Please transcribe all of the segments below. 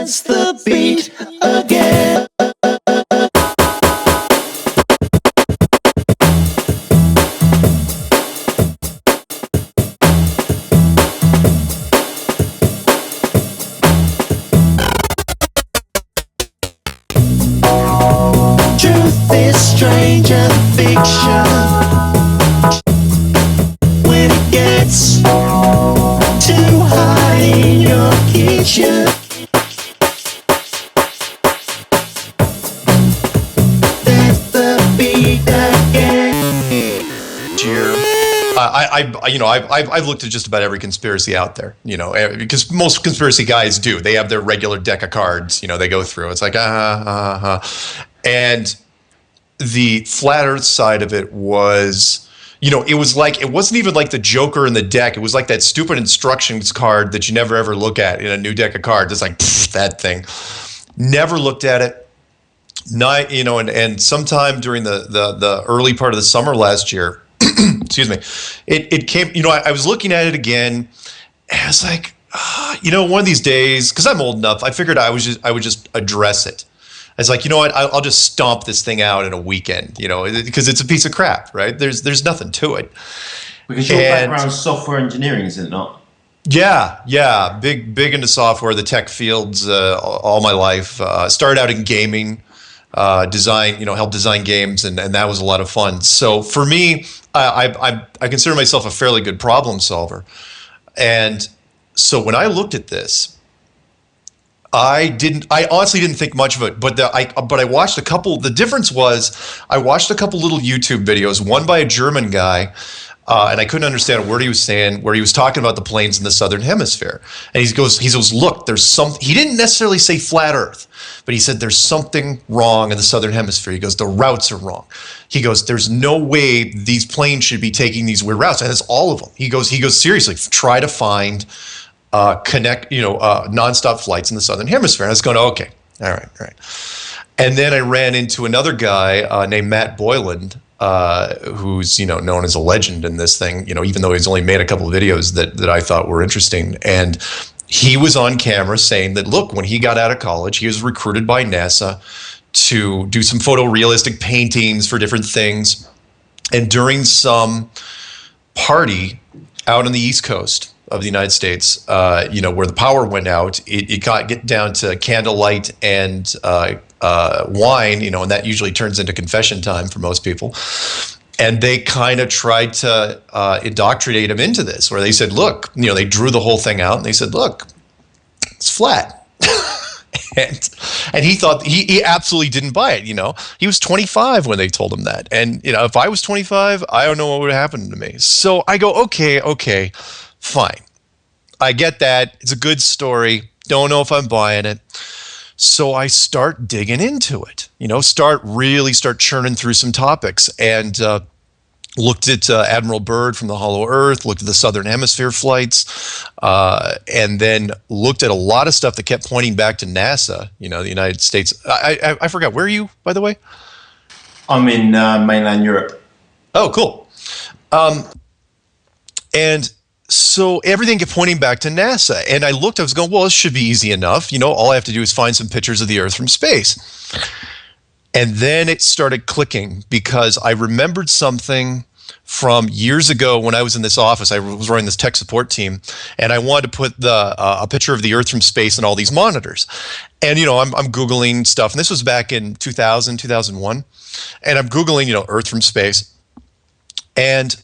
Dance the beat again. Truth is stranger than fiction. When it gets too high in your kitchen, that's the beat again. I've looked at just about every conspiracy out there, because most conspiracy guys do. They have their regular deck of cards, they go through. It's like, And the flat Earth side of it was, it was like, it wasn't even like the Joker in the deck. It was like that stupid instructions card that you never ever look at in a new deck of cards. It's like, that thing. Never looked at it. And sometime during the early part of the summer last year, excuse me, it came, I was looking at it again, and I was like, one of these days, because I'm old enough, I figured I would just address it. I was like, you know what, I'll just stomp this thing out in a weekend, because it's a piece of crap, right? There's nothing to it. Because your background is software engineering, is it not? Yeah, big into software, the tech fields all my life. Started out in gaming, design, helped design games, and that was a lot of fun. So for me, I consider myself a fairly good problem solver. And so when I looked at this, I honestly didn't think much of it, but I watched a couple. The difference was I watched a couple little YouTube videos, one by a German guy, and I couldn't understand a word he was saying, where he was talking about the planes in the southern hemisphere. And he goes, look, there's something. He didn't necessarily say flat Earth, but he said there's something wrong in the southern hemisphere. He goes, the routes are wrong. He goes, there's no way these planes should be taking these weird routes, and it's all of them. He goes, seriously, try to find nonstop flights in the southern hemisphere. And I was going, okay, all right. And then I ran into another guy named Matt Boyland, who's known as a legend in this thing. Even though he's only made a couple of videos that I thought were interesting, and he was on camera saying that, look, when he got out of college, he was recruited by NASA to do some photorealistic paintings for different things, and during some party out on the East Coast of the United States, where the power went out, it got down to candlelight and wine, and that usually turns into confession time for most people. And they kind of tried to indoctrinate him into this, where they said, look, they drew the whole thing out, and they said, look, it's flat. and he thought, he absolutely didn't buy it. He was 25 when they told him that. And, if I was 25, I don't know what would happen to me. So I go, okay, fine. I get that. It's a good story. Don't know if I'm buying it. So I start digging into it, start churning through some topics, and looked at Admiral Byrd from the Hollow Earth, looked at the Southern Hemisphere flights, and then looked at a lot of stuff that kept pointing back to NASA, the United States. I forgot, where are you, by the way? I'm in mainland Europe. Oh, cool. And so everything kept pointing back to NASA. And I was going, well, this should be easy enough. All I have to do is find some pictures of the Earth from space. And then it started clicking, because I remembered something from years ago when I was in this office. I was running this tech support team, and I wanted to put a picture of the Earth from space on all these monitors. And, I'm Googling stuff. And this was back in 2000, 2001. And I'm Googling, Earth from space. And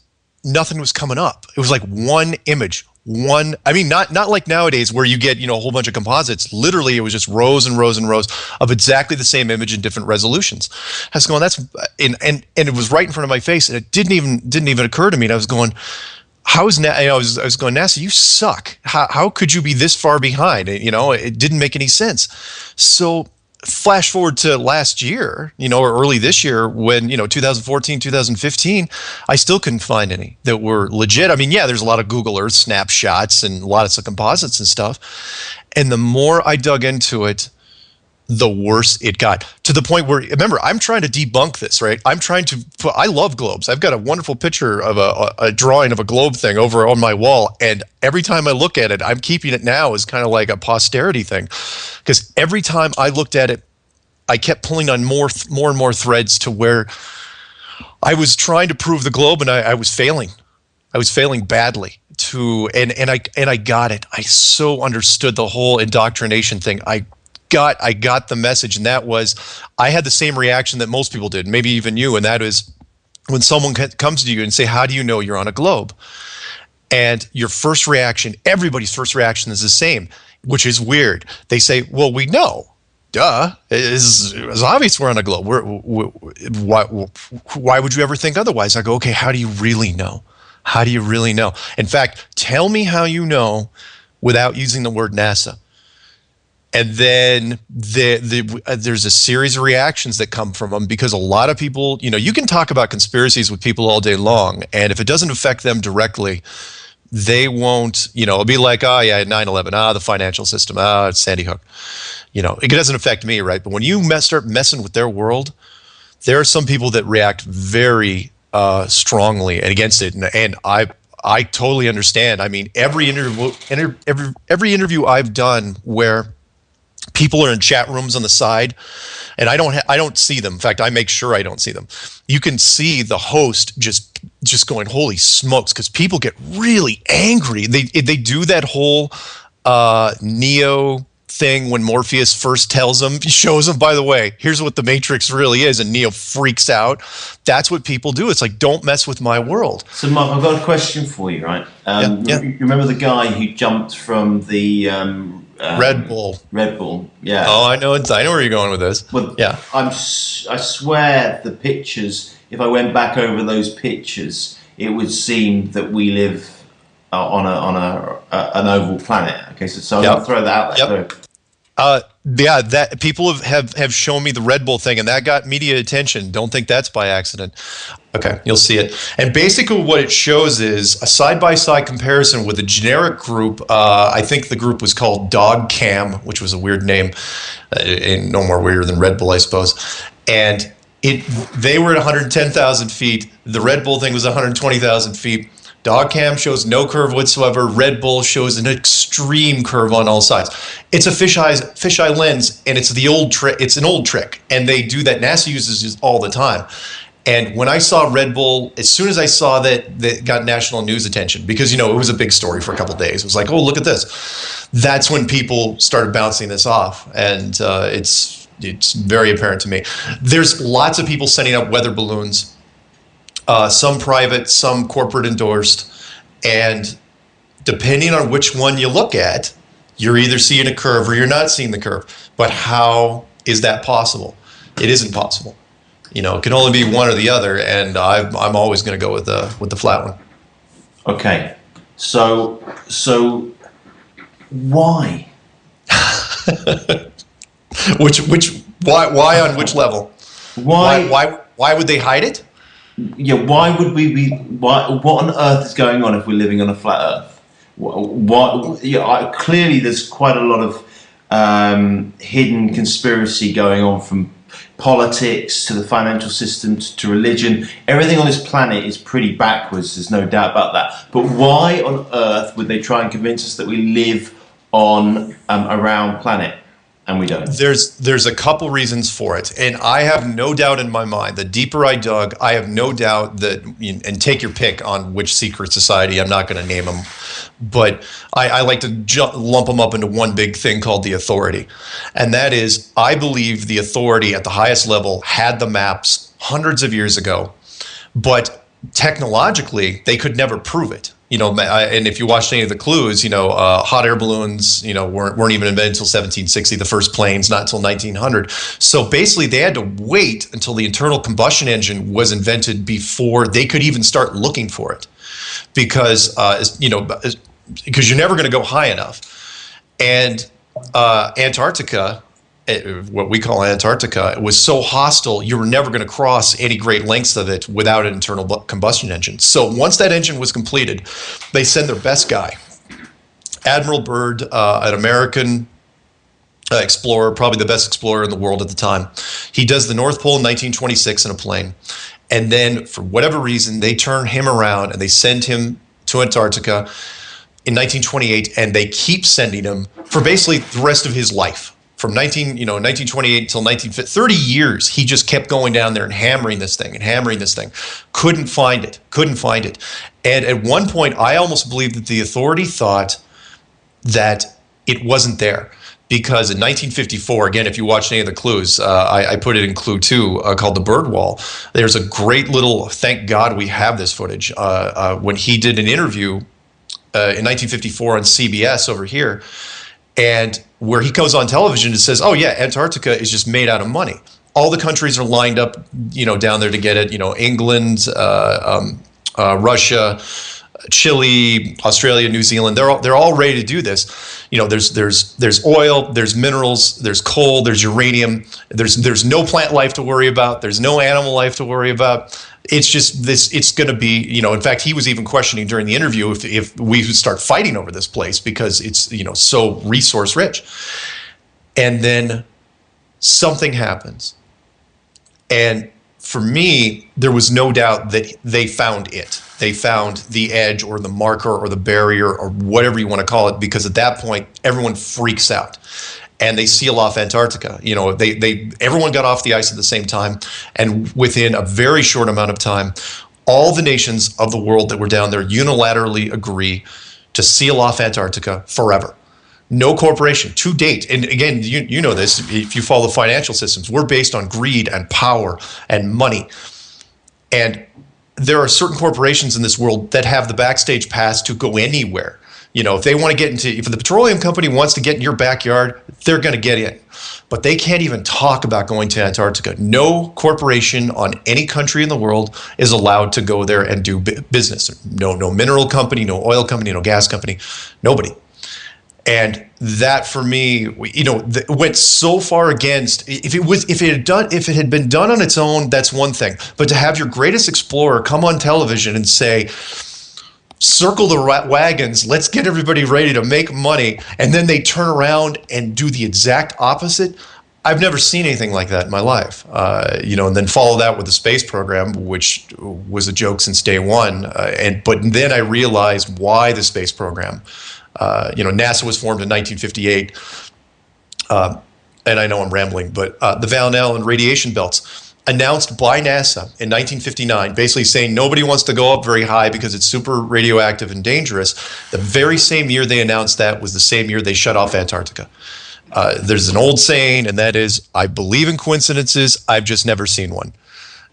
nothing was coming up. It was like one image, not like nowadays where you get, a whole bunch of composites. Literally, it was just rows and rows and rows of exactly the same image in different resolutions. I was going, and it was right in front of my face, and it didn't even occur to me. And I was going, I was going, NASA, you suck. How could you be this far behind? It didn't make any sense. So flash forward to last year, or early this year, when, 2014, 2015, I still couldn't find any that were legit. There's a lot of Google Earth snapshots and lots of composites and stuff. And the more I dug into it, the worse it got, to the point where, remember, I'm trying to debunk this, right? I love globes. I've got a wonderful picture of a drawing of a globe thing over on my wall. And every time I look at it, I'm keeping it now as kind of like a posterity thing, because every time I looked at it, I kept pulling on more and more threads to where I was trying to prove the globe, and I was failing. I was failing badly. And I got it. I so understood the whole indoctrination thing. I got the message, and that was, I had the same reaction that most people did, maybe even you, and that is when someone comes to you and say, "How do you know you're on a globe?" And your first reaction, everybody's first reaction is the same, which is weird. They say, "Well, we know. Duh. It's obvious we're on a globe. Why would you ever think otherwise?" I go, "Okay, how do you really know? How do you really know? In fact, tell me how you know without using the word NASA." And then there's a series of reactions that come from them, because a lot of people, you can talk about conspiracies with people all day long, and if it doesn't affect them directly, they won't, it'll be like, "Oh yeah, 9/11, the financial system, it's Sandy Hook." It doesn't affect me, right? But when you start messing with their world, there are some people that react very strongly against it, and I totally understand. I mean, every interview I've done where people are in chat rooms on the side, and I don't see them. In fact, I make sure I don't see them. You can see the host just going, "Holy smokes," because people get really angry. They do that whole Neo thing when Morpheus first shows him, "By the way, here's what the Matrix really is," and Neo freaks out. That's what people do. It's like, don't mess with my world. So, Mark, I've got a question for you, right? You remember the guy who jumped from the Red Bull. Red Bull, yeah. Oh, I know where you're going with this. Well, yeah. I swear the pictures, if I went back over those pictures, it would seem that we live on an oval planet. Okay, so I'll throw that out there. Yep. That people have shown me the Red Bull thing, and that got media attention. Don't think that's by accident. Okay, you'll see it. And basically what it shows is a side-by-side comparison with a generic group. I think the group was called Dog Cam, which was a weird name, and no more weirder than Red Bull, I suppose. And they were at 110,000 feet. The Red Bull thing was 120,000 feet. Dog Cam shows no curve whatsoever. Red Bull shows an extreme curve on all sides. It's a fisheye lens, and it's the old trick. It's an old trick, and they do that. NASA uses it all the time. And when I saw Red Bull, as soon as I saw that got national news attention, because it was a big story for a couple of days. It was like, "Oh, look at this." That's when people started bouncing this off, and it's very apparent to me. There's lots of people sending up weather balloons. Some private, some corporate endorsed, and depending on which one you look at, you're either seeing a curve or you're not seeing the curve. But how is that possible? It isn't possible. It can only be one or the other, and I'm always going to go with the flat one. Okay, so why? Why on which level? Why would they hide it? Yeah, why would we be? What on earth is going on if we're living on a flat Earth? Clearly, there's quite a lot of hidden conspiracy going on, from politics to the financial system to religion. Everything on this planet is pretty backwards. There's no doubt about that. But why on earth would they try and convince us that we live on a round planet? And we don't. There's a couple reasons for it, and I have no doubt in my mind. The deeper I dug, I have no doubt that, and take your pick on which secret society. I'm not going to name them, but I like to lump them up into one big thing called the authority, and that is, I believe the authority at the highest level had the maps hundreds of years ago, but technologically they could never prove it. And if you watched any of the clues, hot air balloons, weren't even invented until 1760. The first planes, not until 1900. So basically, they had to wait until the internal combustion engine was invented before they could even start looking for it, because you're never going to go high enough. And Antarctica, what we call Antarctica, it was so hostile, you were never going to cross any great lengths of it without an internal combustion engine. So once that engine was completed, they send their best guy, Admiral Byrd, an American explorer, probably the best explorer in the world at the time. He does the North Pole in 1926 in a plane. And then for whatever reason, they turn him around and they send him to Antarctica in 1928, and they keep sending him for basically the rest of his life. from 1928 until 1950, 30 years, he just kept going down there and hammering this thing. Couldn't find it. And at one point, I almost believed that the authority thought that it wasn't there. Because in 1954, again, if you watch any of the clues, I put it in clue 2, called the bird wall. There's a great little, thank God we have this footage, when he did an interview in 1954 on CBS over here, and where he goes on television and says, oh yeah, Antarctica is just made out of money. All the countries are lined up, down there to get it. England, Russia, Chile, Australia, New Zealand, they're all ready to do this. There's oil, there's minerals, there's coal, there's uranium. There's no plant life to worry about. There's no animal life to worry about. It's just this. It's going to be. In fact, he was even questioning during the interview if we would start fighting over this place because it's so resource rich. And then something happens, and for me, there was no doubt that they found it. They found the edge or the marker or the barrier or whatever you want to call it, because at that point, everyone freaks out and they seal off Antarctica. Everyone got off the ice at the same time. And within a very short amount of time, all the nations of the world that were down there unilaterally agree to seal off Antarctica forever. No corporation to date. And again, you know this, if you follow the financial systems, we're based on greed and power and money. And there are certain corporations in this world that have the backstage pass to go anywhere. If they want to get into, if the petroleum company wants to get in your backyard, they're going to get in. But they can't even talk about going to Antarctica. No corporation on any country in the world is allowed to go there and do business. No mineral company, no oil company, no gas company, nobody. And that for me, went so far against. If it had been done on its own, that's one thing. But to have your greatest explorer come on television and say, "Circle the wagons, let's get everybody ready to make money," and then they turn around and do the exact opposite. I've never seen anything like that in my life. And then follow that with the space program, which was a joke since day one. But then I realized why the space program. NASA was formed in 1958, and I know I'm rambling, but the Van Allen radiation belts announced by NASA in 1959, basically saying nobody wants to go up very high because it's super radioactive and dangerous. The very same year they announced that was the same year they shut off Antarctica. There's an old saying, and that is, I believe in coincidences, I've just never seen one.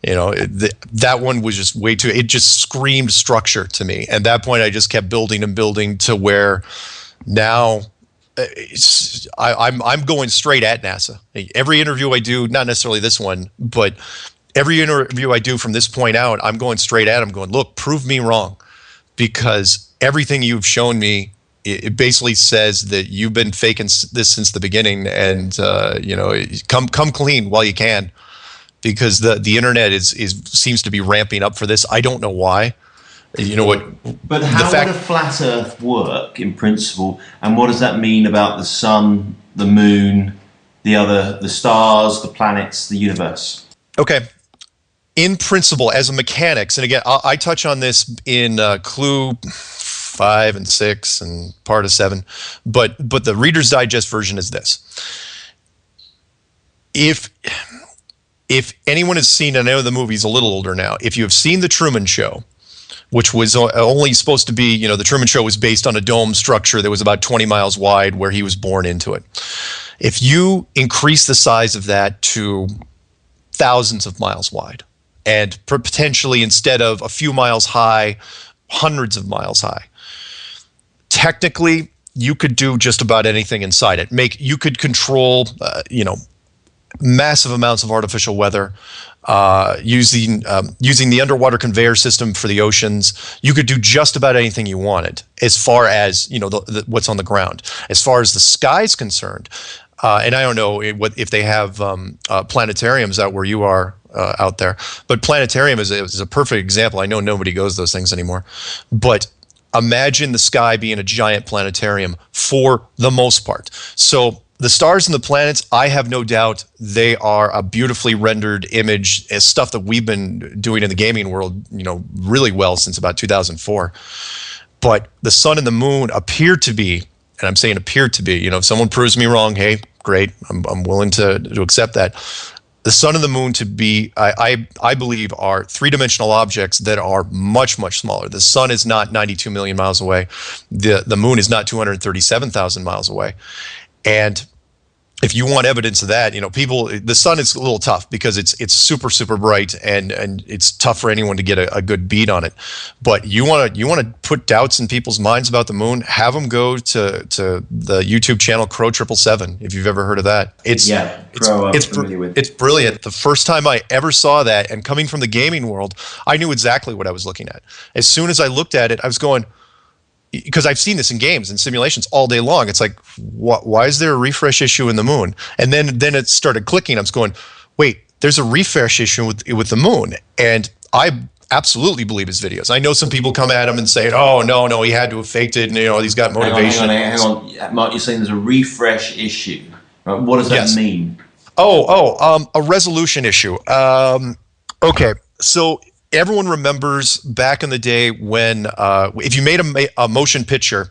That one was just way too, it just screamed structure to me. At that point, I just kept building and building to where now I'm going straight at NASA. Every interview I do, not necessarily this one, but every interview I do from this point out, I'm going straight at them going, look, prove me wrong, because everything you've shown me, it basically says that you've been faking this since the beginning, and come clean while you can. Because the internet seems to be ramping up for this. I don't know why. But how would a flat Earth work in principle? And what does that mean about the sun, the moon, the stars, the planets, the universe? Okay. In principle, as a mechanics, and again, I touch on this in clue 5 and 6 and part of 7, but the Reader's Digest version is this. If anyone has seen, I know the movie's a little older now, if you have seen The Truman Show, which was only supposed to be, The Truman Show was based on a dome structure that was about 20 miles wide where he was born into it. If you increase the size of that to thousands of miles wide, and potentially instead of a few miles high, hundreds of miles high, technically you could do just about anything inside it. You could control, massive amounts of artificial weather, using the underwater conveyor system for the oceans. You could do just about anything you wanted as far as what's on the ground. As far as the sky's concerned, and I don't know if they have planetariums out where you are out there, but planetarium is a perfect example. I know nobody goes to those things anymore, but imagine the sky being a giant planetarium for the most part. So the stars and the planets, I have no doubt they are a beautifully rendered image, as stuff that we've been doing in the gaming world, really well since about 2004. But the sun and the moon appear to be, and I'm saying appeared to be. You know, if someone proves me wrong, hey, great, I'm willing to accept that. The sun and the moon to be, I believe, are three-dimensional objects that are much, much smaller. The sun is not 92 million miles away. The moon is not 237,000 miles away. And if you want evidence of that, you know, the sun is a little tough because it's super, super bright, and it's tough for anyone to get a good beat on it. But you want to put doubts in people's minds about the moon, have them go to the YouTube channel Crow 777, if you've ever heard of that. It's brilliant. The first time I ever saw that, and coming from the gaming world, I knew exactly what I was looking at. As soon as I looked at it, I was going, because I've seen this in games and simulations all day long. It's like, why is there a refresh issue in the moon? And then it started clicking. I was going, wait, there's a refresh issue with the moon. And I absolutely believe his videos. I know some people come at him and say, oh, no, he had to have faked it, and you know, he's got motivation. Hang on. Mark, you're saying there's a refresh issue. Right? What does that mean? A resolution issue. Okay, so everyone remembers back in the day when if you made a motion picture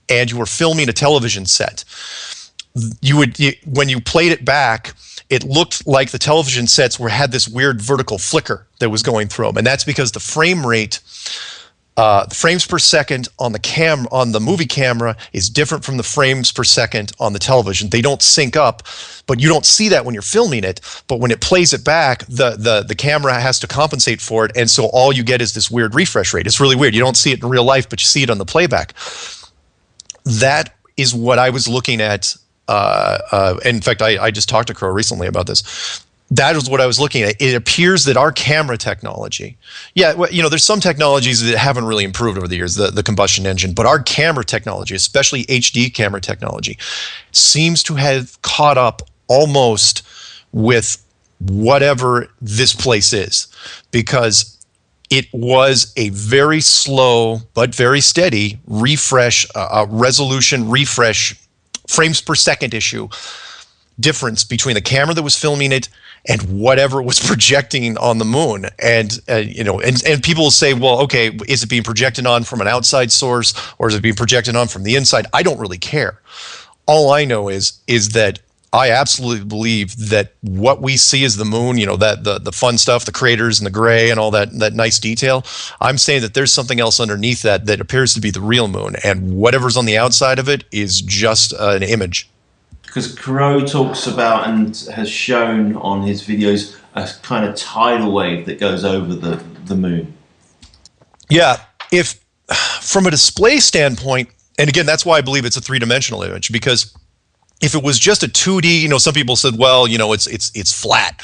and you were filming a television set, when you played it back, it looked like the television sets had this weird vertical flicker that was going through them, and that's because the frame rate, the frames per second on the movie camera is different from the frames per second on the television. They don't sync up, but you don't see that when you're filming it. But when it plays it back, the camera has to compensate for it, and so all you get is this weird refresh rate. It's really weird. You don't see it in real life, but you see it on the playback. That is what I was looking at. In fact, I just talked to Crow recently about this. That is what I was looking at. It appears that our camera technology, there's some technologies that haven't really improved over the years, the combustion engine, but our camera technology, especially HD camera technology, seems to have caught up almost with whatever this place is, because it was a very slow but very steady resolution refresh, frames per second issue difference between the camera that was filming it and whatever was projecting on the moon. And and people will say, well, okay, is it being projected on from an outside source, or is it being projected on from the inside? I don't really care. All I know is that I absolutely believe that what we see is the moon, that the fun stuff, the craters and the gray and all that nice detail. I'm saying that there's something else underneath that appears to be the real moon, and whatever's on the outside of it is just an image. Because Crow talks about and has shown on his videos a kind of tidal wave that goes over the moon. Yeah, if from a display standpoint, and again, that's why I believe it's a three-dimensional image, because if it was just a 2D, some people said, well, it's flat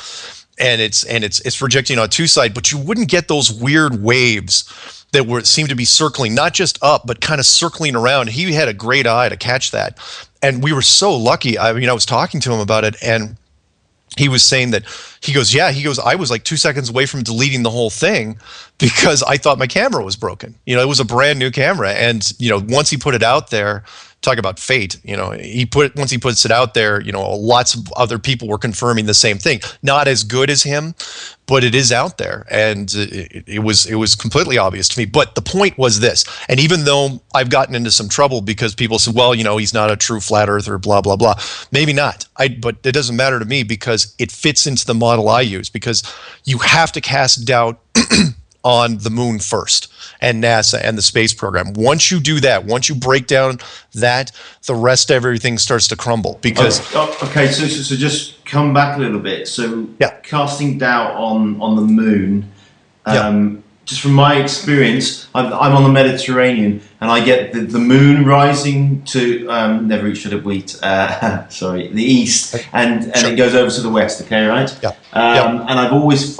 and it's projecting on two sides, but you wouldn't get those weird waves that seemed to be circling, not just up, but kind of circling around. He had a great eye to catch that. And we were so lucky. I was talking to him about it, and he was saying that, he goes, I was like 2 seconds away from deleting the whole thing because I thought my camera was broken. It was a brand new camera. And, once he put it out there, talk about fate, once he puts it out there, lots of other people were confirming the same thing. Not as good as him, but it is out there. And it was completely obvious to me. But the point was this, and even though I've gotten into some trouble because people said, well, he's not a true flat earther, blah, blah, blah. Maybe not. But it doesn't matter to me because it fits into the model I use, because you have to cast doubt on the moon first, and NASA and the space program. Once you do that, once you break down that, the rest of everything starts to crumble. Because okay, so just come back a little bit. So casting doubt on the moon. Just from my experience, I'm on the Mediterranean, and I get the moon rising to never eat should have wheat. Sorry, the east, and it goes over to the west. Okay, right? Yeah. And I've always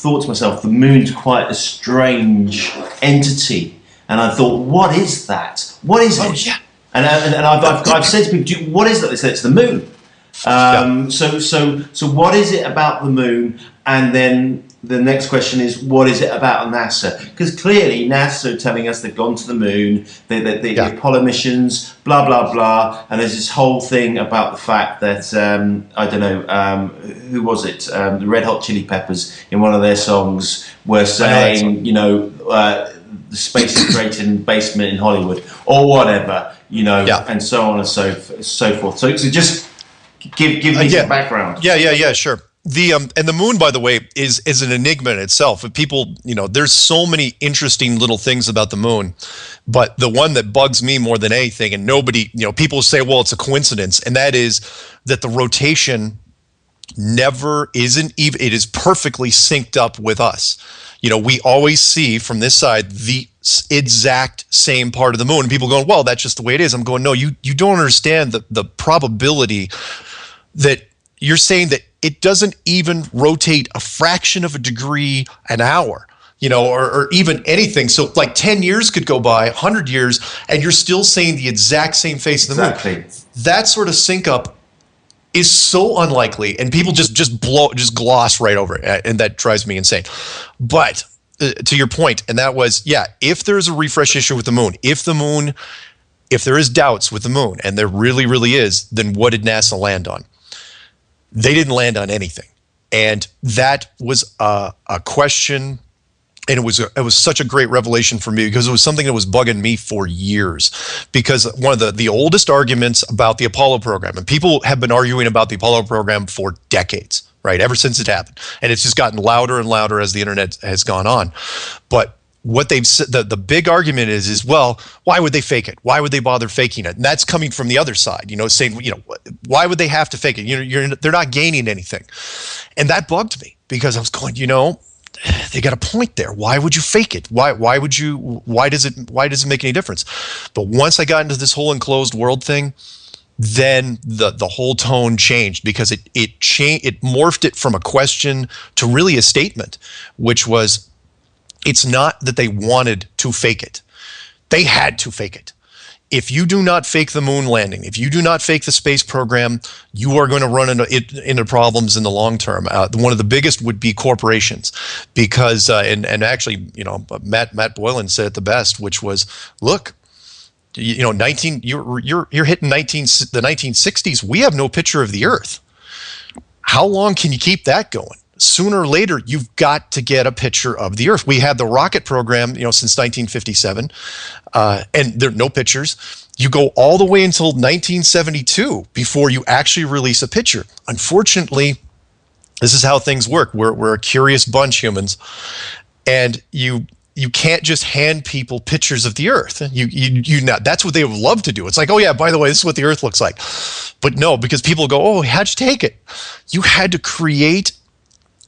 thought to myself, the moon's quite a strange entity, and I thought, what is that? What is it? Oh, yeah. And I've said to people, what is that? They said it's the moon. So what is it about the moon? And then the next question is, what is it about NASA? Because clearly NASA are telling us they've gone to the moon, the Apollo missions, blah, blah, blah. And there's this whole thing about the fact that, I don't know, who was it? The Red Hot Chili Peppers in one of their songs were saying, the space is created in the basement in Hollywood or whatever. Yeah. and so on and so forth. So just give me some background. Yeah, sure. The and the moon, by the way, is an enigma in itself. If people, there's so many interesting little things about the moon, but the one that bugs me more than anything, and nobody, people say, well, it's a coincidence, and that is that the rotation never isn't even, it is perfectly synced up with us. We always see from this side the exact same part of the moon, and people going, well, that's just the way it is. I'm going, no, you don't understand the probability that you're saying that it doesn't even rotate a fraction of a degree an hour, or even anything. So like 10 years could go by, 100 years, and you're still saying the exact same face of the moon. That sort of sync up is so unlikely, and people just gloss right over it, and that drives me insane. But to your point, and that was, if there's a refresh issue with the moon, if there is doubts with the moon, and there really, really is, then what did NASA land on? They didn't land on anything. And that was a question, and it was such a great revelation for me, because it was something that was bugging me for years. Because one of the oldest arguments about the Apollo program, and people have been arguing about the Apollo program for decades, right, ever since it happened. And it's just gotten louder and louder as the internet has gone on. But what they've said, the big argument is, well, why would they fake it? Why would they bother faking it? And that's coming from the other side, saying, why would they have to fake it? They're not gaining anything. And that bugged me, because I was going, they got a point there. Why would you fake it? Why does it make any difference? But once I got into this whole enclosed world thing, then the whole tone changed, because it morphed it from a question to really a statement, which was, it's not that they wanted to fake it. They had to fake it. If you do not fake the moon landing, if you do not fake the space program, you are going to run into problems in the long term. One of the biggest would be corporations, because and actually, Matt Boylan said it the best, which was, look, you're hitting the 1960s. We have no picture of the Earth. How long can you keep that going? Sooner or later, you've got to get a picture of the Earth. We had the rocket program, since 1957, and there are no pictures. You go all the way until 1972 before you actually release a picture. Unfortunately, this is how things work. We're a curious bunch, humans, and you can't just hand people pictures of the Earth. That's what they would love to do. It's like, oh yeah, by the way, this is what the Earth looks like. But no, because people go, oh, how'd you take it? You had to create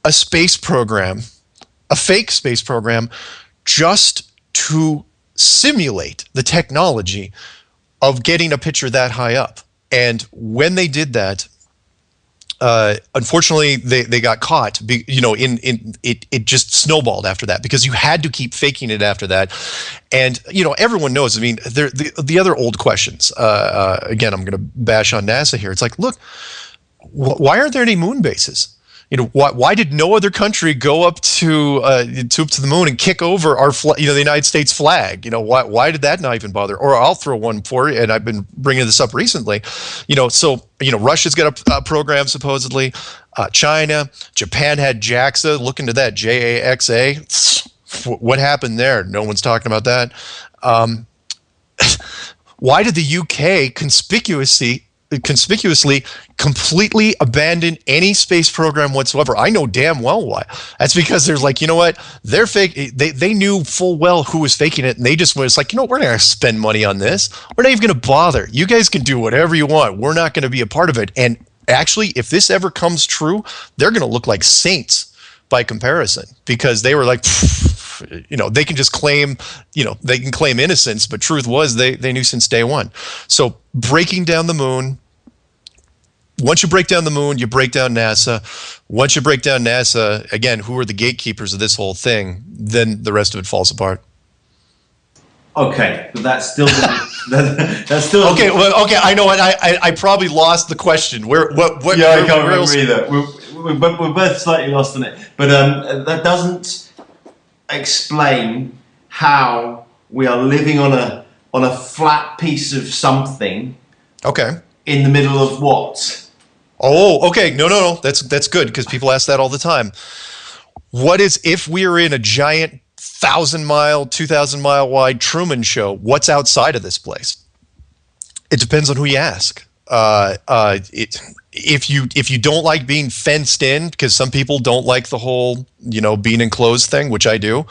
a space program, a fake space program, just to simulate the technology of getting a picture that high up. And when they did that, unfortunately, they got caught. It just snowballed after that, because you had to keep faking it after that. And everyone knows. I mean, the other old questions. Again, I'm going to bash on NASA here. It's like, look, why aren't there any moon bases? Why did no other country go up to the moon and kick over our the United States flag? Why did that not even bother? Or I'll throw one for you, and I've been bringing this up recently. Russia's got a program supposedly. China, Japan had JAXA. Look into that, JAXA. What happened there? No one's talking about that. Why did the UK conspicuously completely abandon any space program whatsoever? I know damn well why. That's because there's like, what? They're fake. They knew full well who was faking it, and they just was like, we're not going to spend money on this. We're not even going to bother. You guys can do whatever you want. We're not going to be a part of it. And actually, if this ever comes true, they're going to look like saints by comparison, because they were like, they can just claim, they can claim innocence, but truth was they knew since day one. So breaking down the moon. Once you break down the moon, you break down NASA. Once you break down NASA, again, who are the gatekeepers of this whole thing? Then the rest of it falls apart. Okay, but that's still that's still okay. Well, okay, I know what I probably lost the question. What? Yeah, I can't remember either. We're both slightly lost on it, but that doesn't explain how we are living on a flat piece of something. Okay. In the middle of what? Oh, okay. No. That's good, because people ask that all the time. What is, if we are in a giant 1,000-mile, 2,000-mile wide Truman Show, what's outside of this place? It depends on who you ask. If you don't like being fenced in, because some people don't like the whole being enclosed thing, which I do,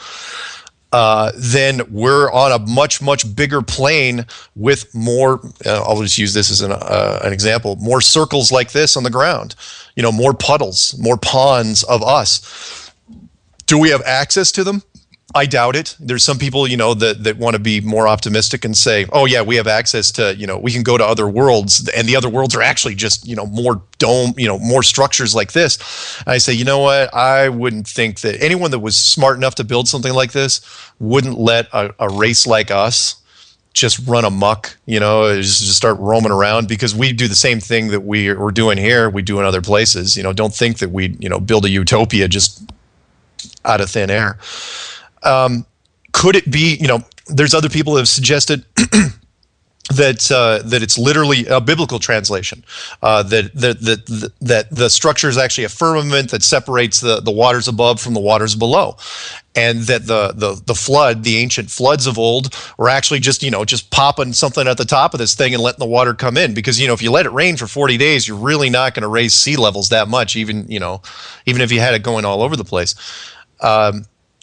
then we're on a much bigger plane with more. I'll just use this as an example. More circles like this on the ground. More puddles, more ponds of us. Do we have access to them? I doubt it. There's some people, that want to be more optimistic and say, oh yeah, we have access to, we can go to other worlds, and the other worlds are actually just, more dome, more structures like this. And I say, you know what? I wouldn't think that anyone that was smart enough to build something like this wouldn't let a race like us just run amok, just start roaming around, because we do the same thing that we're doing here, we do in other places. Don't think that we, build a utopia just out of thin air. Could it be, there's other people that have suggested that it's literally a biblical translation, that the structure is actually a firmament that separates the waters above from the waters below, and that the flood, the ancient floods of old, were actually just popping something at the top of this thing and letting the water come in, because if you let it rain for 40 days, you're really not going to raise sea levels that much, even if you had it going all over the place.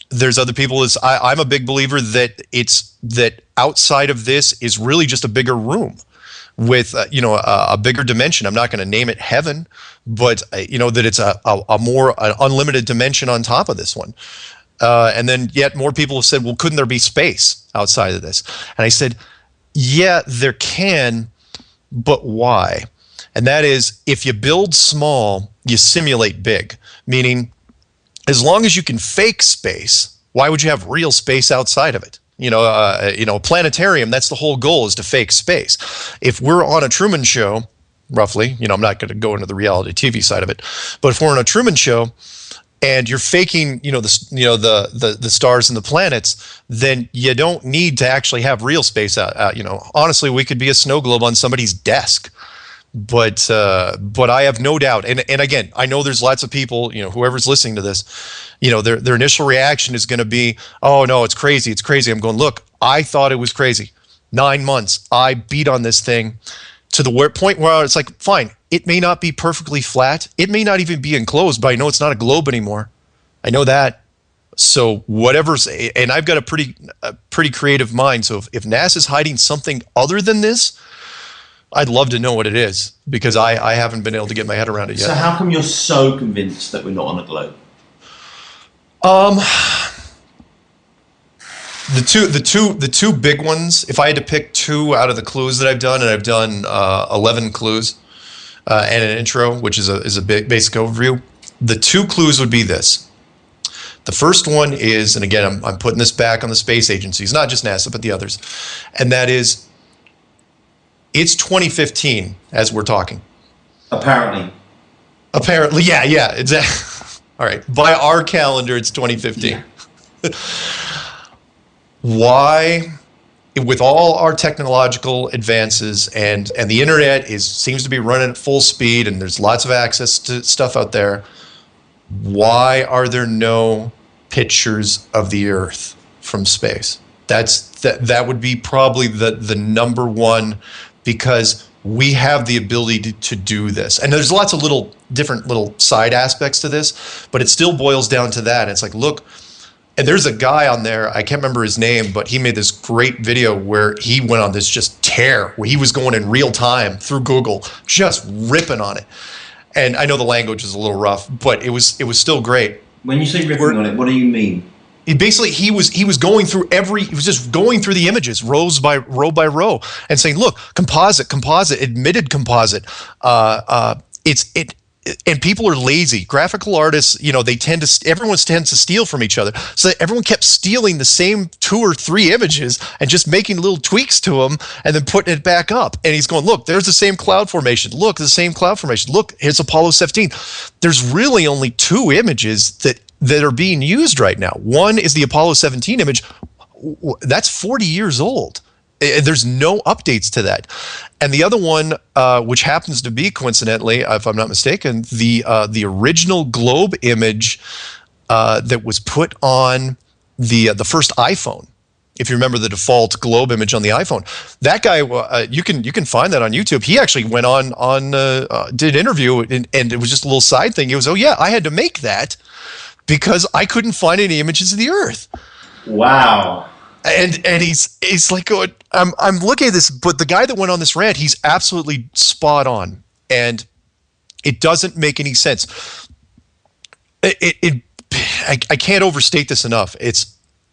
There's other people. I'm a big believer that outside of this is really just a bigger room with a bigger dimension. I'm not going to name it heaven, but that it's a more unlimited dimension on top of this one. And then yet more people have said, well, couldn't there be space outside of this? And I said, yeah, there can, but why? And that is, if you build small, you simulate big, meaning as long as you can fake space, why would you have real space outside of it? A planetarium, that's the whole goal, is to fake space. If we're on a Truman Show, roughly, I'm not going to go into the reality TV side of it, but if we're on a Truman Show and you're faking, the stars and the planets, then you don't need to actually have real space out. Honestly, we could be a snow globe on somebody's desk. But I have no doubt, and again, I know there's lots of people, whoever's listening to this, their initial reaction is going to be, oh no, it's crazy. I'm going, look, I thought it was crazy. 9 months, I beat on this thing to the point where it's like, fine, it may not be perfectly flat, it may not even be enclosed, but I know it's not a globe anymore. I know that. So whatever's, and I've got a pretty creative mind. So if NASA's hiding something other than this, I'd love to know what it is, because I haven't been able to get my head around it yet. So how come you're so convinced that we're not on a globe? The two big ones, if I had to pick two out of the clues that I've done, and I've done 11 clues and an intro, which is a basic overview. The two clues would be this. The first one is, and again, I'm putting this back on the space agencies, not just NASA, but the others, and that is, it's 2015 as we're talking. Apparently, yeah, exactly. All right, by our calendar, it's 2015. Yeah. Why, with all our technological advances and the internet seems to be running at full speed, and there's lots of access to stuff out there, why are there no pictures of the Earth from space? That would be probably the number one, because we have the ability to do this. And there's lots of different little side aspects to this, but it still boils down to that. It's like, look, and there's a guy on there, I can't remember his name, but he made this great video where he went on this just tear, where he was going in real time through Google, just ripping on it. And I know the language is a little rough, but it was still great. When you say ripping on it, what do you mean? Basically, he was going through he was just going through the images row by row and saying, look, composite, admitted composite. And people are lazy. Graphical artists, everyone tends to steal from each other. So everyone kept stealing the same 2 or 3 images and just making little tweaks to them and then putting it back up. And he's going, look, there's the same cloud formation. Look, the same cloud formation. Look, here's Apollo 17. There's really only 2 images that are being used right now. One is the Apollo 17 image. That's 40 years old. There's no updates to that. And the other one, which happens to be, coincidentally, if I'm not mistaken, the original globe image that was put on the first iPhone. if you remember the default globe image on the iPhone. That guy, you can find that on YouTube. He actually went on did an interview, and it was just a little side thing. He was, oh yeah, I had to make that because I couldn't find any images of the Earth. Wow. And he's like going, I'm looking at this, but the guy that went on this rant, he's absolutely spot on, and it doesn't make any sense. I can't overstate this enough.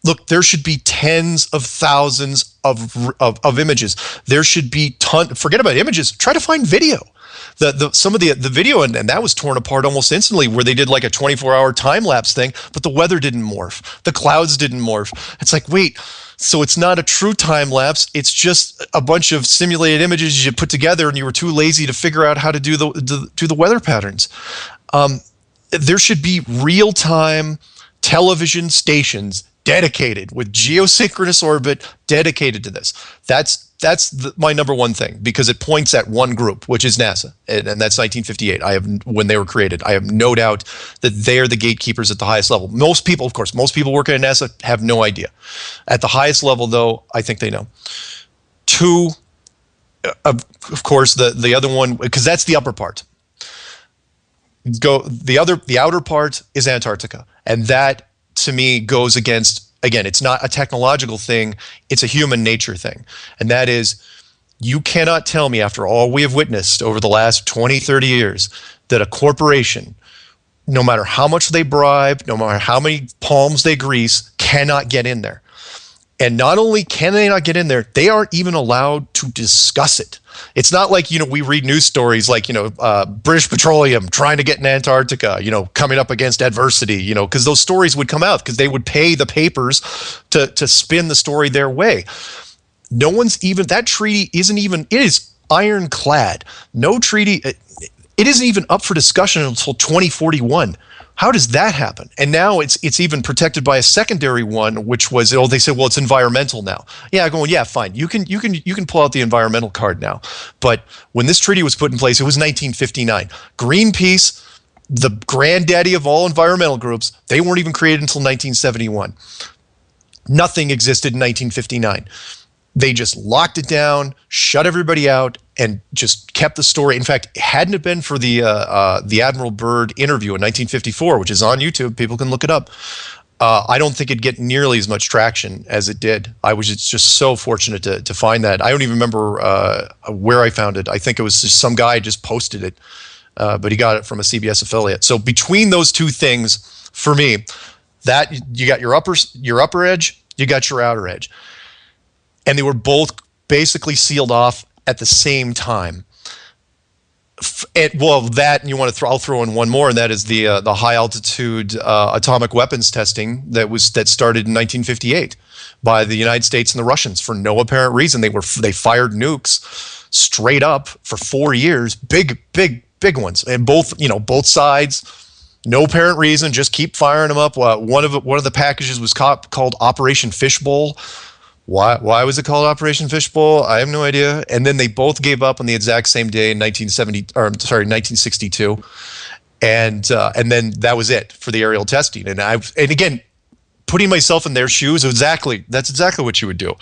Look, there should be tens of thousands of images. There should be forget about images. Try to find video. Some of the video, and that was torn apart almost instantly, where they did like a 24-hour time lapse thing, but the weather didn't morph, the clouds didn't morph. It's like, wait, so it's not a true time lapse. It's just a bunch of simulated images you put together, and you were too lazy to figure out how to do the weather patterns. There should be real-time television stations dedicated with geosynchronous orbit dedicated to this. That's my number one thing, because it points at one group, which is NASA, and that's 1958. When they were created, I have no doubt that they're the gatekeepers at the highest level. Most people working at NASA have no idea. At the highest level, though, I think they know. Two, of course, the other one, because that's the upper part. The outer part is Antarctica, and that to me goes against, again, it's not a technological thing, it's a human nature thing. And that is, you cannot tell me, after all we have witnessed over the last 20, 30 years, that a corporation, no matter how much they bribe, no matter how many palms they grease, cannot get in there. And not only can they not get in there, they aren't even allowed to discuss it. It's not like, we read news stories like, British Petroleum trying to get in Antarctica, coming up against adversity, because those stories would come out because they would pay the papers to spin the story their way. That treaty it is ironclad. No treaty, it isn't even up for discussion until 2041. How does that happen? And now it's even protected by a secondary one, which was, they said, well, it's environmental now. Yeah, going, yeah, fine. You can pull out the environmental card now. But when this treaty was put in place, it was 1959. Greenpeace, the granddaddy of all environmental groups, they weren't even created until 1971. Nothing existed in 1959. They just locked it down, shut everybody out, and just kept the story. In fact, hadn't it been for the Admiral Byrd interview in 1954, which is on YouTube, people can look it up, I don't think it'd get nearly as much traction as it did. I was just so fortunate to find that. I don't even remember where I found it. I think it was just some guy just posted it, but he got it from a CBS affiliate. So between those two things, for me, that you got your upper edge, you got your outer edge. And they were both basically sealed off at the same time. That, and I'll throw in one more, and that is the high altitude atomic weapons testing that started in 1958 by the United States and the Russians for no apparent reason. They fired nukes straight up for 4 years, big ones, and both sides. No apparent reason, just keep firing them up. One of the packages was called Operation Fishbowl. Why was it called Operation Fishbowl? I have no idea. And then they both gave up on the exact same day in 1962, and then that was it for the aerial testing. And again, putting myself in their shoes, that's exactly what you would do.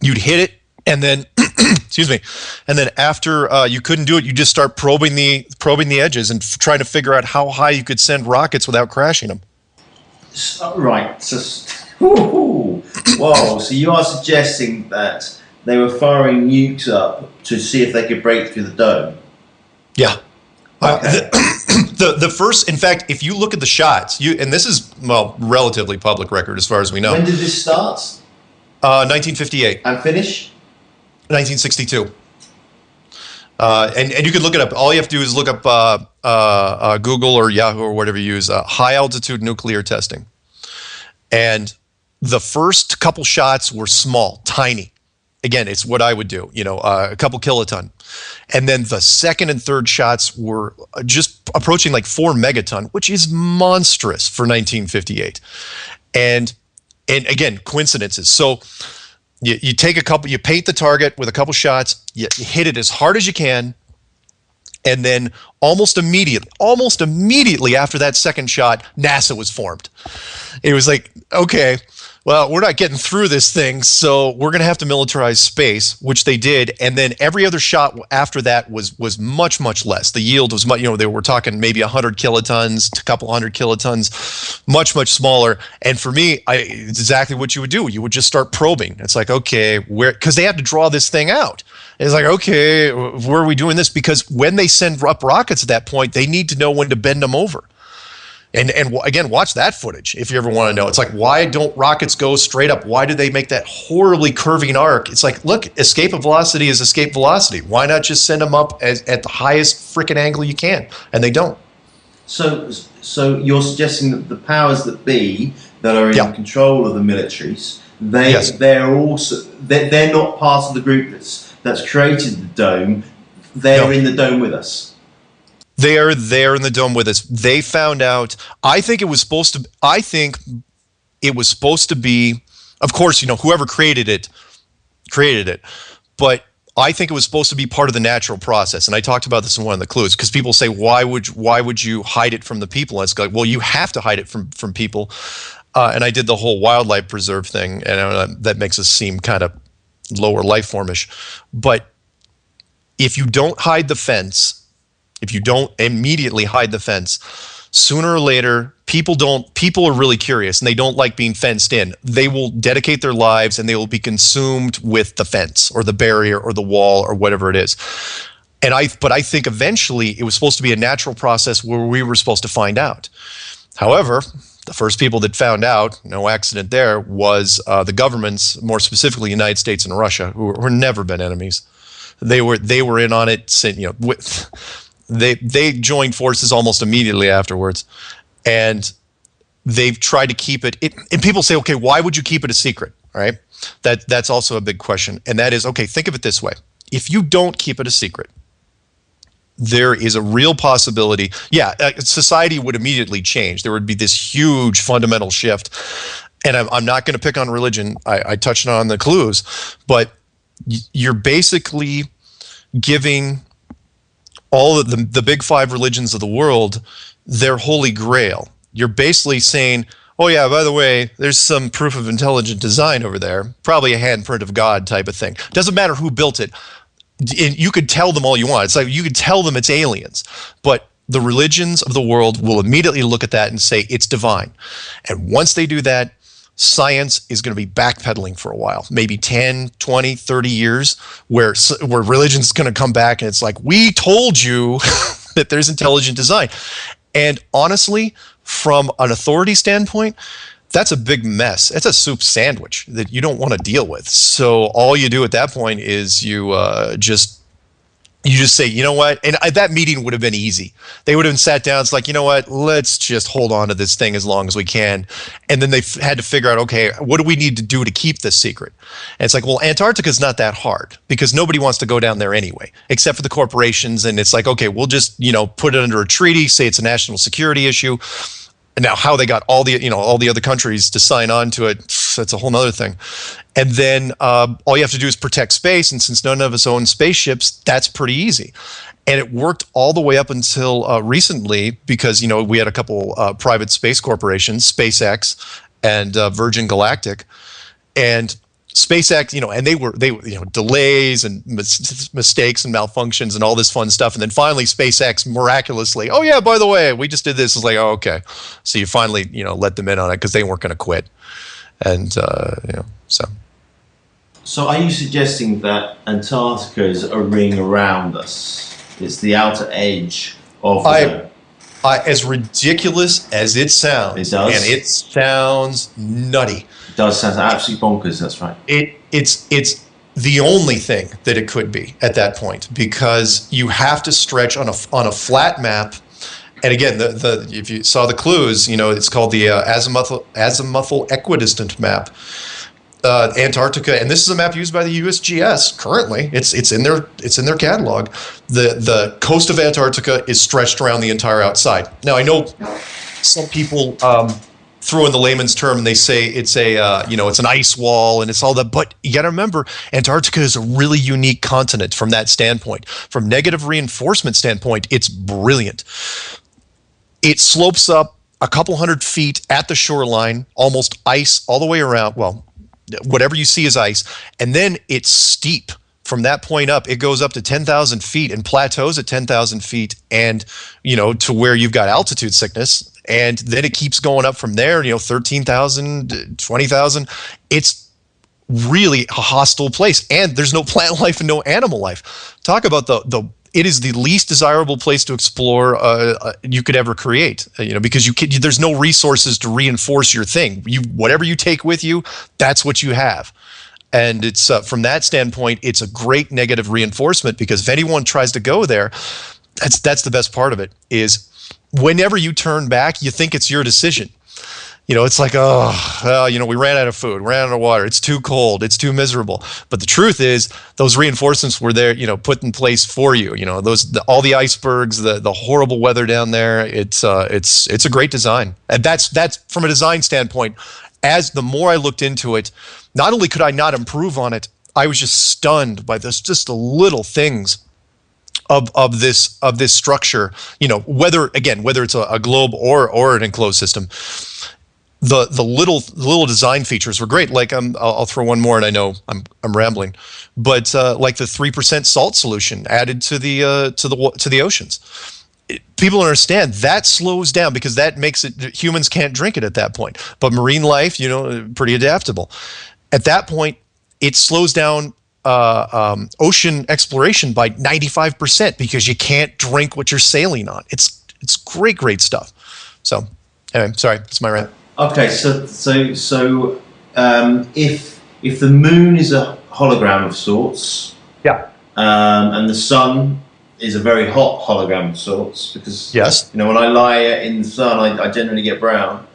You'd hit it, and then excuse me, and then after you couldn't do it, you just start probing the edges and trying to figure out how high you could send rockets without crashing them. Right. So. Whoa, so you are suggesting that they were firing nukes up to see if they could break through the dome? Yeah. Okay. The first, in fact, if you look at the shots, and this is, relatively public record as far as we know. When did this start? 1958. And finish? 1962. And you can look it up. All you have to do is look up Google or Yahoo or whatever you use, high altitude nuclear testing. And the first couple shots were small, tiny. Again, it's what I would do, a couple kiloton. And then the second and third shots were just approaching like 4 megaton, which is monstrous for 1958. And again, coincidences. So you take you paint the target with a couple shots, you hit it as hard as you can, and then almost immediately after that second shot, NASA was formed. It was like, okay, well, we're not getting through this thing, so we're going to have to militarize space, which they did. And then every other shot after that was much, much less. The yield was much, they were talking maybe 100 kilotons, a couple hundred kilotons, much, much smaller. And for me, it's exactly what you would do. You would just start probing. It's like, okay, because they have to draw this thing out. It's like, okay, where are we doing this? Because when they send up rockets at that point, they need to know when to bend them over. And again, watch that footage if you ever want to know. It's like, why don't rockets go straight up? Why do they make that horribly curving arc? It's like, look, escape velocity is escape velocity. Why not just send them up at the highest freaking angle you can? And they don't. So you're suggesting that the powers that be that are in control of the militaries, they're not part of the group that's created the dome. They're in the dome with us. They are there in the dome with us. They found out. I think it was supposed to be. Of course, whoever created it. But I think it was supposed to be part of the natural process. And I talked about this in one of the clues, because people say, why would you hide it from the people? And it's like, well, you have to hide it from people. And I did the whole wildlife preserve thing, and that makes us seem kind of lower life formish. But if you don't hide the fence. If you don't immediately hide the fence, sooner or later, people are really curious and they don't like being fenced in. They will dedicate their lives and they will be consumed with the fence or the barrier or the wall or whatever it is. But I think eventually it was supposed to be a natural process where we were supposed to find out. However, the first people that found out, no accident there, was the governments, more specifically the United States and Russia, who were never been enemies. They were in on it, They joined forces almost immediately afterwards, and they've tried to keep it. And people say, okay, why would you keep it a secret? All right, that's also a big question, and that is, okay, think of it this way: if you don't keep it a secret, there is a real possibility. Society would immediately change. There would be this huge fundamental shift, and I'm not going to pick on religion. I touched on the clues, but you're basically giving all of the big five religions of the world their holy grail. You're basically saying, oh yeah, by the way, there's some proof of intelligent design over there, probably a handprint of God type of thing. Doesn't matter who built it. You could tell them all you want. It's like you could tell them it's aliens, but the religions of the world will immediately look at that and say it's divine. And once they do that, science is going to be backpedaling for a while, maybe 10, 20, 30 years, where religion's going to come back and it's like, we told you that there's intelligent design. And honestly, from an authority standpoint, that's a big mess. It's a soup sandwich that you don't want to deal with. So all you do at that point is you just say, you know what? And that meeting would have been easy. They would have sat down. It's like, you know what? Let's just hold on to this thing as long as we can. And then they had to figure out, okay, what do we need to do to keep this secret? And it's like, well, Antarctica is not that hard because nobody wants to go down there anyway, except for the corporations. And it's like, okay, we'll just, put it under a treaty, say it's a national security issue. And now how they got all the other countries to sign on to it, that's a whole nother thing. And then all you have to do is protect space. And since none of us own spaceships, that's pretty easy. And it worked all the way up until recently because, we had a couple private space corporations, SpaceX and Virgin Galactic. And SpaceX, and they were delays and mistakes and malfunctions and all this fun stuff. And then finally SpaceX miraculously, oh yeah, by the way, we just did this. It's like, oh, okay. So you finally, let them in on it because they weren't going to quit. And, so. So are you suggesting that Antarctica is a ring around us? It's the outer edge of the... as ridiculous as it sounds. It does. And it sounds nutty. It does sound absolutely bonkers, that's right. It's the only thing that it could be at that point because you have to stretch on a flat map. And again, if you saw the clues, it's called the azimuthal equidistant map. Antarctica, and this is a map used by the USGS currently. It's in their catalog. The coast of Antarctica is stretched around the entire outside. Now I know some people throw in the layman's term and they say it's it's an ice wall and it's all that, but you got to remember Antarctica is a really unique continent from that standpoint. From negative reinforcement standpoint, it's brilliant. It slopes up a couple hundred feet at the shoreline, almost ice all the way around. Well, whatever you see is ice. And then it's steep. From that point up, it goes up to 10,000 feet and plateaus at 10,000 feet and, to where you've got altitude sickness. And then it keeps going up from there, 13,000, 20,000. It's really a hostile place. And there's no plant life and no animal life. Talk about it is the least desirable place to explore you could ever create, because there's no resources to reinforce your thing. Whatever you take with you, that's what you have. And it's from that standpoint, it's a great negative reinforcement, because if anyone tries to go there, that's the best part of it, is whenever you turn back, you think it's your decision. It's like, we ran out of food, we ran out of water, it's too cold, it's too miserable. But the truth is, those reinforcements were there, put in place for you. All the icebergs, the horrible weather down there. It's a great design, and that's from a design standpoint. As the more I looked into it, not only could I not improve on it, I was just stunned by just the little things of this structure. Whether it's a globe or an enclosed system. The little design features were great. Like I'll throw one more, and I know I'm rambling, but like the 3% salt solution added to the oceans. People understand that slows down, because that makes it humans can't drink it at that point. But marine life, pretty adaptable. At that point, it slows down ocean exploration by 95%, because you can't drink what you're sailing on. It's great stuff. So anyway, sorry, that's my rant. Okay, so if the moon is a hologram of sorts, yeah, and the sun is a very hot hologram of sorts, because yes, when I lie in the sun, I generally get brown.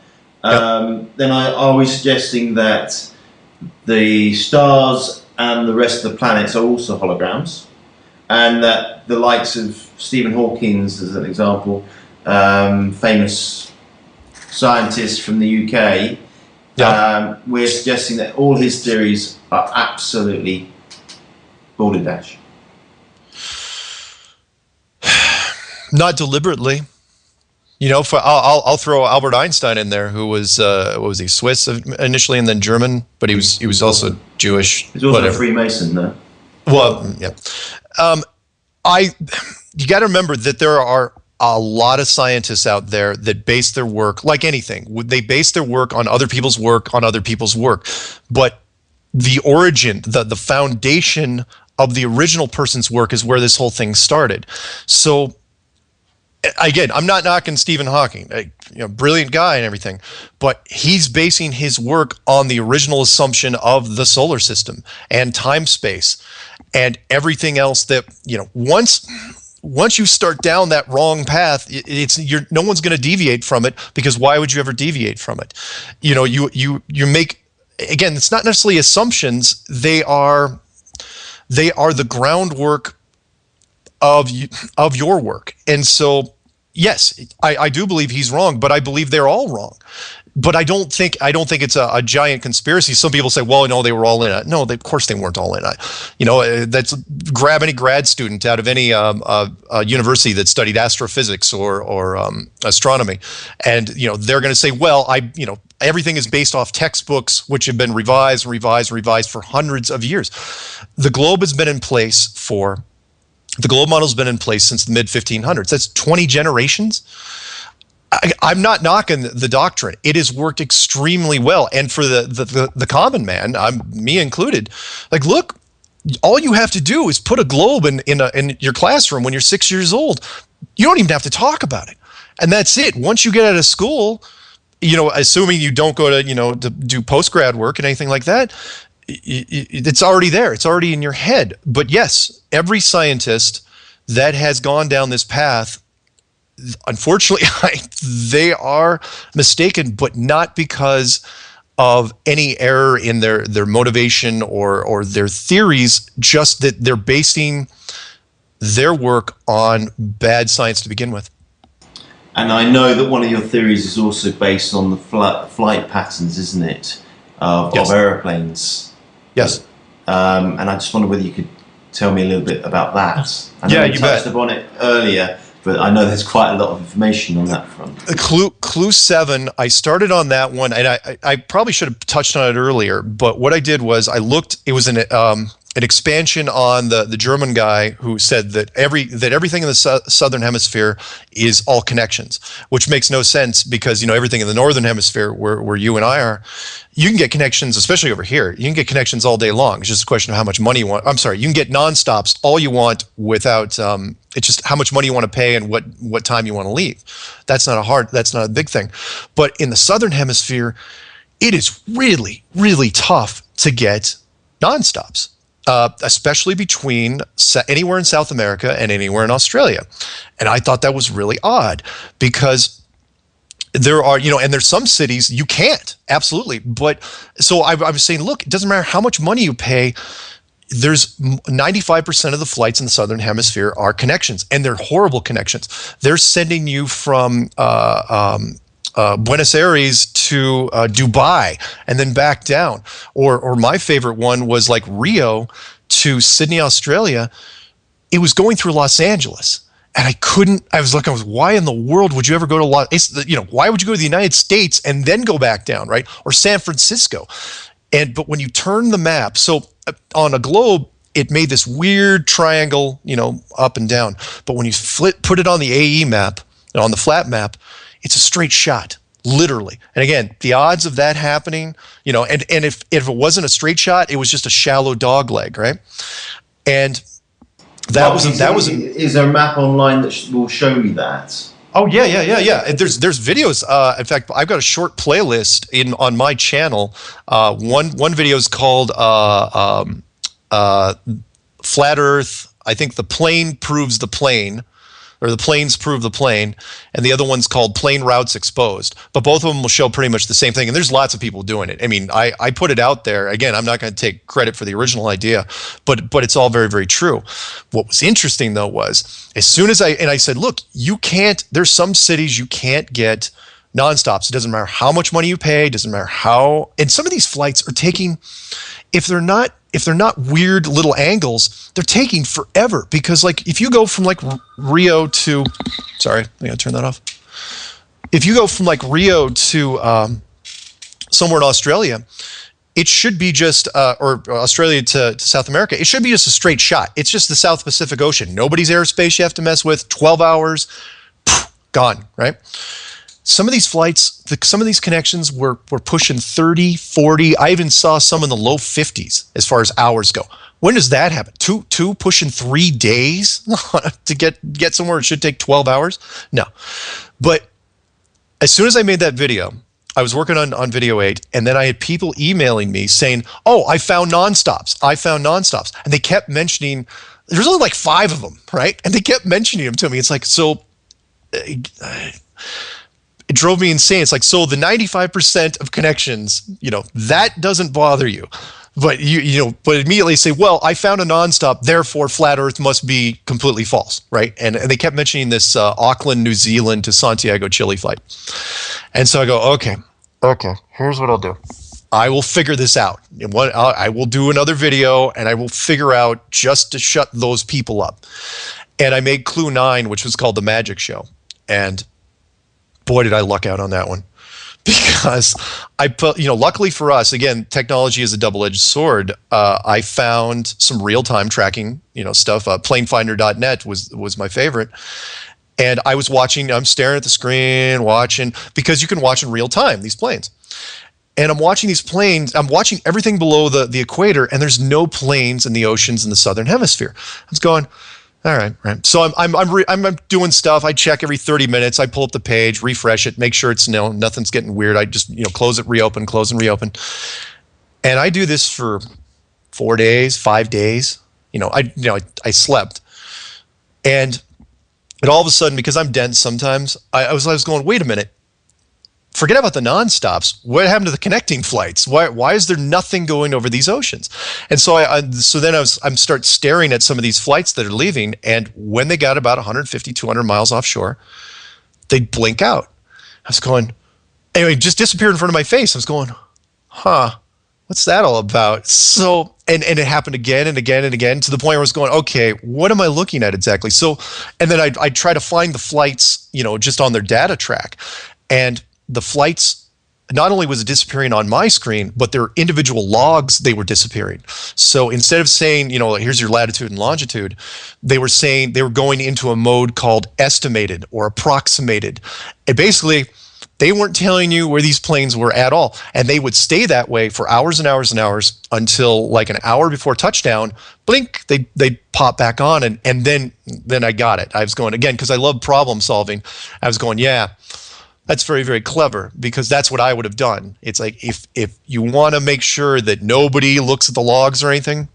Then I was suggesting that the stars and the rest of the planets are also holograms, and that the likes of Stephen Hawking, as an example, famous scientist from the UK, we're suggesting that all his theories are absolutely balderdash. Not deliberately. I'll throw Albert Einstein in there, who was what was he, Swiss initially and then German, but he was also Jewish. He's also a Freemason, though. Well, yeah. You got to remember that there are a lot of scientists out there that base their work, like anything, they base their work on other people's work, but the origin, the foundation of the original person's work is where this whole thing started. So again, I'm not knocking Stephen Hawking, brilliant guy and everything, but he's basing his work on the original assumption of the solar system and time space and everything else that, once you start down that wrong path, no one's going to deviate from it, because why would you ever deviate from it? You make, again, it's not necessarily assumptions. They are the groundwork of your work. And so, yes, I do believe he's wrong, but I believe they're all wrong. But I don't think it's a giant conspiracy. Some people say, well, no, they were all in it. No, of course they weren't all in it. That's grab any grad student out of any university that studied astrophysics or astronomy, and they're going to say, well, everything is based off textbooks which have been revised for hundreds of years. The globe model's been in place since the mid 1500s. That's 20 generations. I'm not knocking the doctrine. It has worked extremely well. And for the common man, me included, like, look, all you have to do is put a globe in your classroom when you're 6 years old. You don't even have to talk about it. And that's it. Once you get out of school, assuming you don't go to do post-grad work and anything like that, it's already there. It's already in your head. But yes, every scientist that has gone down this path, unfortunately, they are mistaken, but not because of any error in their motivation or their theories, just that they're basing their work on bad science to begin with. And I know that one of your theories is also based on the flight patterns, isn't it, of aeroplanes? Yes. And I just wondered whether you could tell me a little bit about that. I know you touched upon it earlier, but I know there's quite a lot of information on that front. Clue 7, I started on that one, and I probably should have touched on it earlier, but what I did was I looked, it was an expansion on the German guy who said that everything in the southern hemisphere is all connections, which makes no sense because, everything in the northern hemisphere where you and I are, you can get connections, especially over here. You can get connections all day long. It's just a question of how much money you want. I'm sorry, you can get nonstops all you want without, it's just how much money you want to pay and what time you want to leave. That's not a big thing. But in the southern hemisphere, it is really, really tough to get nonstops. Especially between anywhere in South America and anywhere in Australia. And I thought that was really odd because there are, and there's some cities you can't, absolutely. But so I was saying, look, it doesn't matter how much money you pay. There's 95% of the flights in the Southern Hemisphere are connections, and they're horrible connections. They're sending you from Buenos Aires to Dubai and then back down. Or my favorite one was like Rio to Sydney, Australia. It was going through Los Angeles. And I was why in the world would you ever go to why would you go to the United States and then go back down, right? Or San Francisco. But when you turn the map, so on a globe, it made this weird triangle, up and down. But when you put it on the AE map, on the flat map, it's a straight shot, literally. And again, the odds of that happening, and if it wasn't a straight shot, it was just a shallow dog leg, right? And is there a map online that will show me that? Oh yeah. There's videos. In fact, I've got a short playlist on my channel. One video is called Flat Earth. I think the plane proves the plane, or the planes prove the plane, and the other one's called Plane Routes Exposed. But both of them will show pretty much the same thing, and there's lots of people doing it. I mean, I put it out there. Again, I'm not going to take credit for the original idea, but it's all very, very true. What was interesting, though, was as soon as I said, look, there's some cities you can't get nonstops. It doesn't matter how much money you pay, it doesn't matter how, and some of these flights are taking, if they're not weird little angles, they're taking forever because if you go from Rio to, sorry, I gotta turn that off. If you go from Rio to somewhere in Australia, it should be just, or Australia to South America, it should be just a straight shot. It's just the South Pacific Ocean. Nobody's airspace you have to mess with, 12 hours, gone, right? Some of these flights, some of these connections were pushing 30, 40. I even saw some in the low 50s as far as hours go. When does that happen? Two pushing 3 days to get somewhere it should take 12 hours? No. But as soon as I made that video, I was working on Video 8, and then I had people emailing me saying, oh, I found nonstops. And they kept mentioning, there's only 5 of them, right? And they kept mentioning them to me. It's it drove me insane. It's so the 95% of connections, that doesn't bother you. But but immediately say, well, I found a nonstop, therefore flat Earth must be completely false, right? And they kept mentioning this Auckland, New Zealand to Santiago, Chile flight. And so I go, okay, here's what I'll do. I will figure this out. I will do another video, and I will figure out just to shut those people up. And I made Clue 9, which was called The Magic Show. And boy, did I luck out on that one, because I put, luckily for us, again, technology is a double-edged sword. I found some real-time tracking, stuff. Planefinder.net was my favorite. And I was watching, I'm staring at the screen, watching, because you can watch in real time, these planes. And I'm watching these planes, I'm watching everything below the equator, and there's no planes in the oceans in the southern hemisphere. I was going, all right. So I'm doing stuff. I check every 30 minutes. I pull up the page, refresh it, make sure it's nothing's getting weird. I just close it, reopen, close and reopen. And I do this for 4 days, 5 days. I slept, and all of a sudden, because I'm dense sometimes, I was going, wait a minute. Forget about the nonstops. What happened to the connecting flights? Why is there nothing going over these oceans? And so then I'm start staring at some of these flights that are leaving, and when they got about 150, 200 miles offshore, they'd blink out. I was going, anyway, just disappeared in front of my face. I was going, what's that all about? So And it happened again and again and again, to the point where I was going, okay, what am I looking at exactly? So, and then I'd try to find the flights, just on their data track. And the flights, not only was it disappearing on my screen, but their individual logs, they were disappearing. So instead of saying, here's your latitude and longitude, they were saying they were going into a mode called estimated or approximated. And basically, they weren't telling you where these planes were at all. And they would stay that way for hours and hours and hours until like an hour before touchdown, blink, they'd pop back on. And then I got it. I was going, again, because I love problem solving, I was going, yeah, that's very, very clever, because that's what I would have done. It's like, if you want to make sure that nobody looks at the logs or anything,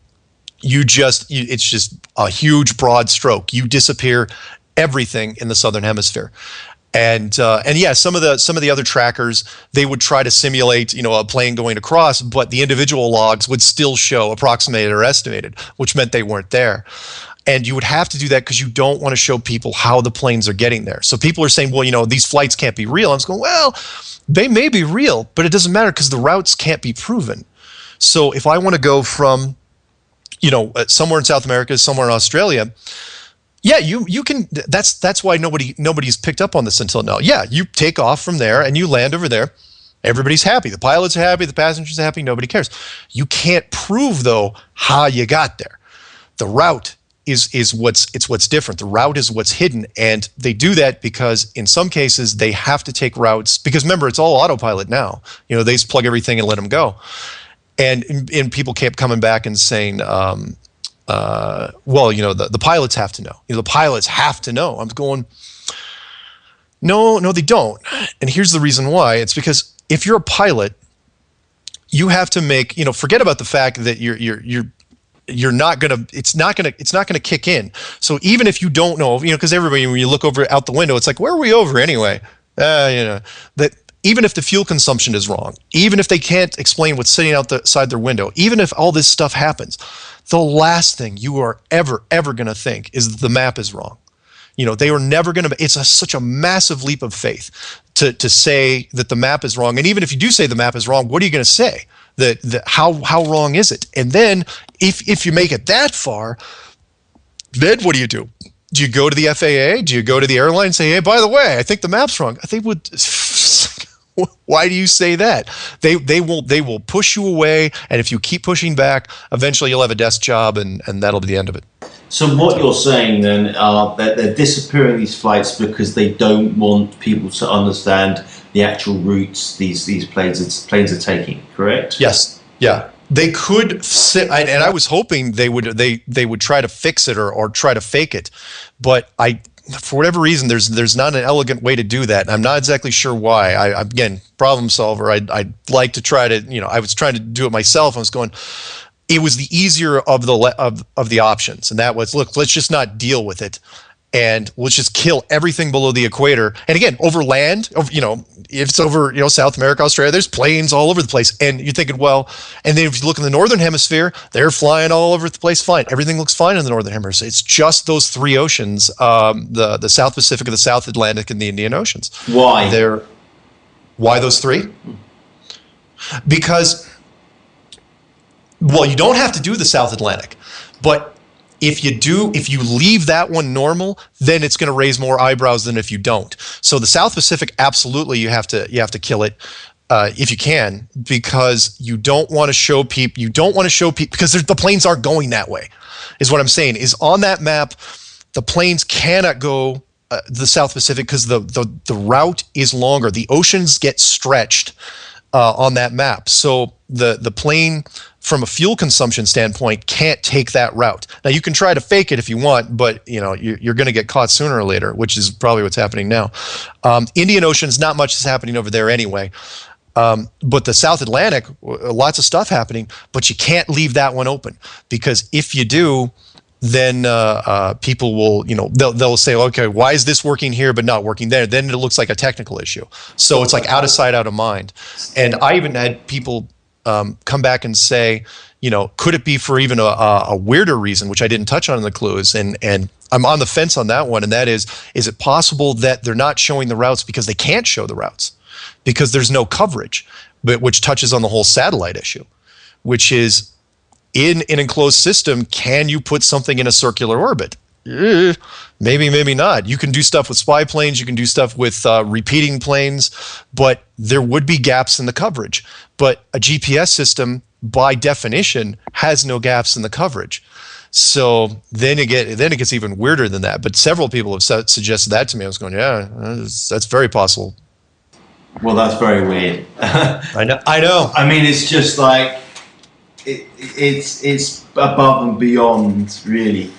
it's just a huge broad stroke. You disappear everything in the Southern Hemisphere. And yeah, some of the other trackers, they would try to simulate, a plane going across, but the individual logs would still show approximated or estimated, which meant they weren't there. And you would have to do that because you don't want to show people how the planes are getting there. So people are saying, well, these flights can't be real. I'm just going, well, they may be real, but it doesn't matter because the routes can't be proven. So if I want to go from, somewhere in South America, somewhere in Australia, yeah, you can. That's why nobody's picked up on this until now. Yeah, you take off from there and you land over there. Everybody's happy. The pilots are happy. The passengers are happy. Nobody cares. You can't prove though how you got there. The route is what's different. The route is what's hidden, and they do that because in some cases they have to take routes because remember it's all autopilot now. They just plug everything and let them go, and people kept coming back and saying. Well, the pilots have to know. The pilots have to know. I'm going, no, they don't. And here's the reason why. It's because if you're a pilot, you have to make, forget about the fact that you're not gonna. It's not gonna kick in. So even if you don't know, because everybody, when you look over out the window, it's like, where are we over anyway? That. Even if the fuel consumption is wrong, even if they can't explain what's sitting outside their window, even if all this stuff happens, the last thing you are ever going to think is that the map is wrong. They are never going to, it's such a massive leap of faith to say that the map is wrong. And even if you do say the map is wrong, what are you going to say? How wrong is it? And then if you make it that far, then what do? Do you go to the FAA? Do you go to the airline and say, hey, by the way, I think the map's wrong? They would... Why do you say that? They will push you away, and if you keep pushing back, eventually you'll have a desk job, and that'll be the end of it. So what you're saying then are that they're disappearing these flights because they don't want people to understand the actual routes these planes are taking, correct? Yes. Yeah. They could sit, and I was hoping they would try to fix it or try to fake it, but for whatever reason, there's not an elegant way to do that. And I'm not exactly sure why. Again, problem solver. I'd like to try to, I was trying to do it myself. I was going, it was the easier of the options. And that was, look, let's just not deal with it. And let's just kill everything below the equator. And again, over land, if it's over, South America, Australia, there's planes all over the place. And you're thinking, well, and then if you look in the Northern Hemisphere, they're flying all over the place. Fine. Everything looks fine in the Northern Hemisphere. It's just those three oceans, the South Pacific, the South Atlantic, and the Indian Oceans. Why? Why those three? Because, well, you don't have to do the South Atlantic, but if you leave that one normal, then it's going to raise more eyebrows than if you don't. So the South Pacific, absolutely, you have to kill it if you can, because you don't want to show people. You don't want to show people because the planes aren't going that way. Is what I'm saying. Is on that map, the planes cannot go the South Pacific because the route is longer. The oceans get stretched on that map. So the plane, from a fuel consumption standpoint, can't take that route. Now you can try to fake it if you want, but you're going to get caught sooner or later, which is probably what's happening now. Indian Ocean's not much is happening over there anyway. But the South Atlantic, lots of stuff happening, but you can't leave that one open because if you do, then people will, they'll say, okay, why is this working here but not working there? Then it looks like a technical issue. So it's like out of sight, out of mind. And I even had people come back and say, could it be for even a weirder reason, which I didn't touch on in the clues, and I'm on the fence on that one, and that is it possible that they're not showing the routes because they can't show the routes because there's no coverage, but which touches on the whole satellite issue, which is in an enclosed system, can you put something in a circular orbit? Maybe, maybe not. You can do stuff with spy planes. You can do stuff with repeating planes, but there would be gaps in the coverage. But a GPS system, by definition, has no gaps in the coverage. So then it gets even weirder than that. But several people have suggested that to me. I was going, yeah, that's very possible. Well, that's very weird. I know. I mean, it's just like it's above and beyond, really.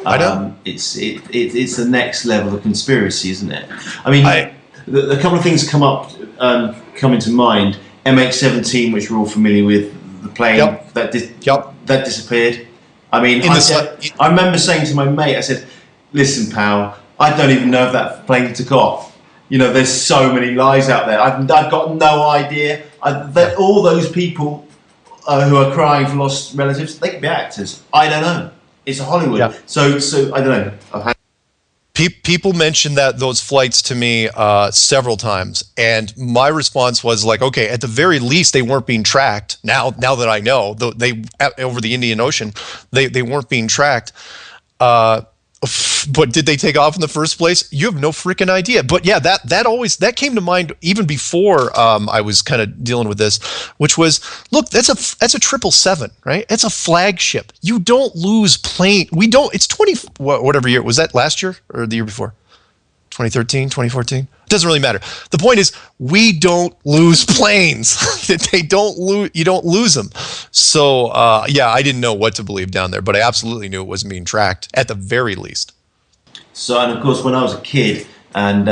I know. It's the next level of conspiracy, isn't it? I mean, a couple of things come into mind. MH17, which we're all familiar with, the plane that disappeared. I mean, I remember saying to my mate, I said, "Listen, pal, I don't even know if that plane took off. You know, there's so many lies out there. I've got no idea. All those people who are crying for lost relatives, they could be actors. I don't know. It's Hollywood. Yeah. So I don't know." People mentioned those flights to me several times, and my response was like, okay, at the very least, they weren't being tracked. Now that I know, they over the Indian Ocean, they weren't being tracked. But did they take off in the first place? You have no freaking idea. But yeah, that came to mind even before I was kind of dealing with this, which was, look, that's a 777, right? It's a flagship. You don't lose plane. We don't. It's whatever year was that, last year or the year before? 2013, 2014? It doesn't really matter. The point is, we don't lose planes. You don't lose them. So yeah, I didn't know what to believe down there, but I absolutely knew it wasn't being tracked at the very least. So, and of course, when I was a kid and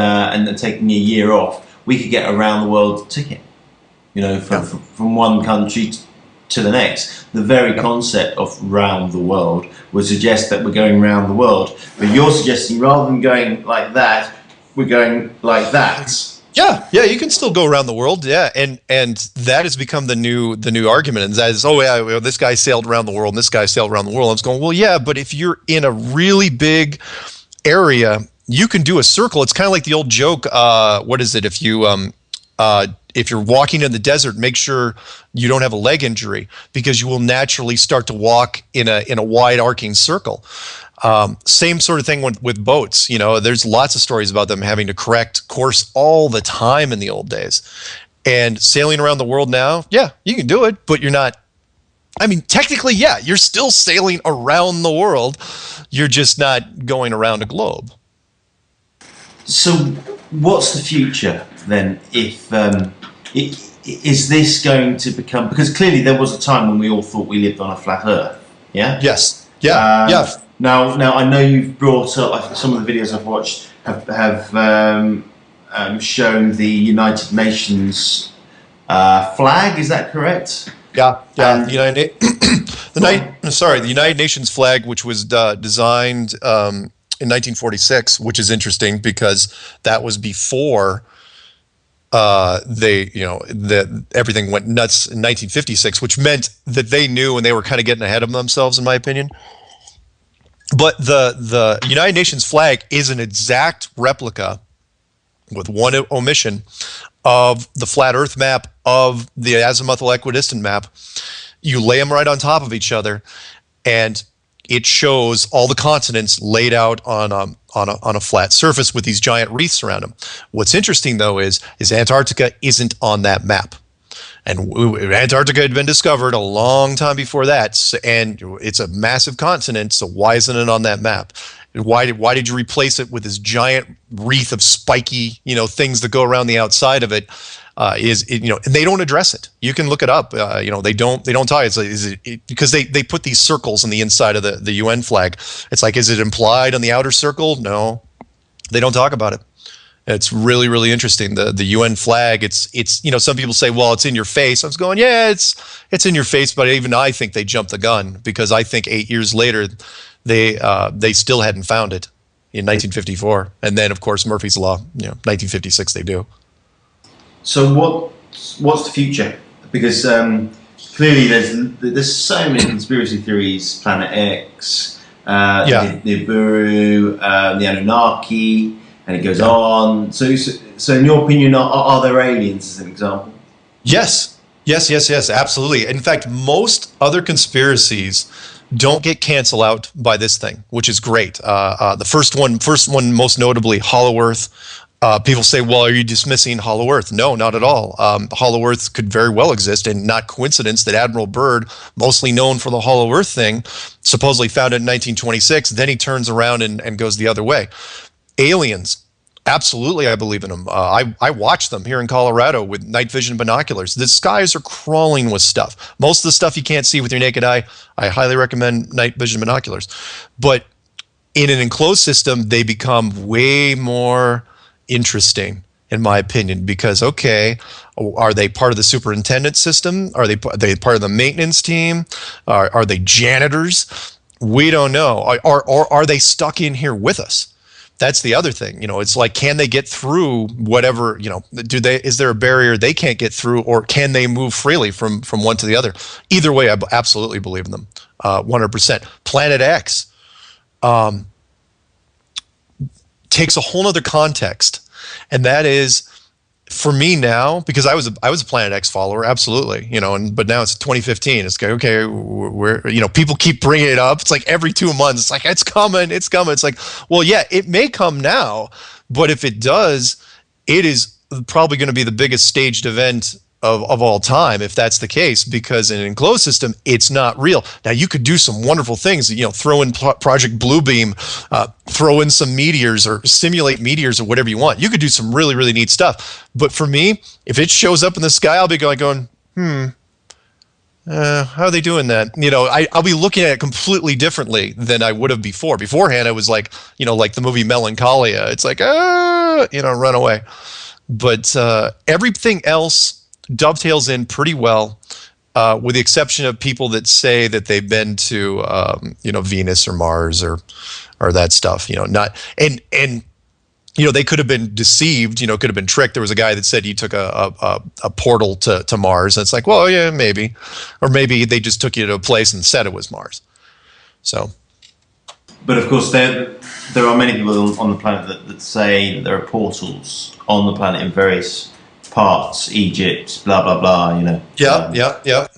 taking a year off, we could get a round the world ticket. You know, from one country to the next. The very concept of round the world would suggest that we're going round the world. But you're suggesting rather than going like that, we're going like that. Yeah, you can still go around the world. Yeah, and that has become the new argument. And that is, oh yeah, well, this guy sailed around the world, and this guy sailed around the world. I was going, well, yeah, but if you're in a really big area, you can do a circle. It's kind of like the old joke. What is it? If you're walking in the desert, make sure you don't have a leg injury, because you will naturally start to walk in a wide arcing circle. Same sort of thing with boats. You know, there's lots of stories about them having to correct course all the time in the old days. And sailing around the world now, yeah, you can do it, but you're not. I mean, technically, yeah, you're still sailing around the world. You're just not going around a globe. So, what's the future then? If is this going to become, because clearly there was a time when we all thought we lived on a flat Earth. Yeah. Yes. Yeah. Yeah. Now I know you've brought up some of the videos I've watched have shown the United Nations flag. Is that correct? Yeah. The United Nations flag, which was designed in 1946, which is interesting because that was before everything went nuts in 1956, which meant that they knew and they were kind of getting ahead of themselves, in my opinion. But the United Nations flag is an exact replica, with one omission, of the flat Earth map, of the azimuthal equidistant map. You lay them right on top of each other, and it shows all the continents laid out on a flat surface with these giant wreaths around them. What's interesting, though, is Antarctica isn't on that map. And Antarctica had been discovered a long time before that, and it's a massive continent, so why isn't it on that map? Why did you replace it with this giant wreath of spiky, things that go around the outside of it? And they don't address it. You can look it up. They don't talk. Because they put these circles on the inside of the UN flag. It's like, is it implied on the outer circle? No, they don't talk about it. It's really, really interesting. The UN flag. It's some people say, well, it's in your face. I was going, yeah, it's in your face, but even I think they jumped the gun, because I think 8 years later they still hadn't found it in 1954, and then of course Murphy's Law. 1956 they do. So what's the future? Because clearly there's so many conspiracy theories: Planet X, the Nibiru, the Anunnaki, and it goes on. So in your opinion, are there aliens, as an example? Yes. Yes, absolutely. In fact, most other conspiracies don't get canceled out by this thing, which is great. The first one, most notably, Hollow Earth. People say, "Well, are you dismissing Hollow Earth?" No, not at all. Hollow Earth could very well exist, and not coincidence that Admiral Byrd, mostly known for the Hollow Earth thing, supposedly found it in 1926. Then he turns around and goes the other way. Aliens. Absolutely, I believe in them. I watch them here in Colorado with night vision binoculars. The skies are crawling with stuff. Most of the stuff you can't see with your naked eye, I highly recommend night vision binoculars. But in an enclosed system, they become way more interesting, in my opinion, because, okay, are they part of the superintendent system? Are they part of the maintenance team? Are they janitors? We don't know. Or are they stuck in here with us? That's the other thing. It's like, can they get through whatever, is there a barrier they can't get through, or can they move freely from one to the other? Either way, I absolutely believe in them, 100%. Planet X takes a whole other context, and that is, for me now, because I was a Planet X follower, absolutely, but now it's 2015. It's like, okay, we're people keep bringing it up. It's like every 2 months. It's like, it's coming. It's like, well, yeah, it may come now, but if it does, it is probably going to be the biggest staged event of all time, if that's the case, because in an enclosed system, it's not real. Now, you could do some wonderful things, throw in Project Bluebeam, throw in some meteors or simulate meteors or whatever you want. You could do some really, really neat stuff. But for me, if it shows up in the sky, I'll be going, how are they doing that? I'll be looking at it completely differently than I would have before. Beforehand, I was like, like the movie Melancholia. It's like, run away. But everything else dovetails in pretty well, with the exception of people that say that they've been to, Venus or Mars or that stuff. Not and they could have been deceived. Could have been tricked. There was a guy that said he took a portal to Mars, and it's like, well, yeah, maybe, or maybe they just took you to a place and said it was Mars. So, but of course, there are many people on the planet that say that there are portals on the planet in various parts, Egypt, blah blah blah. Yeah.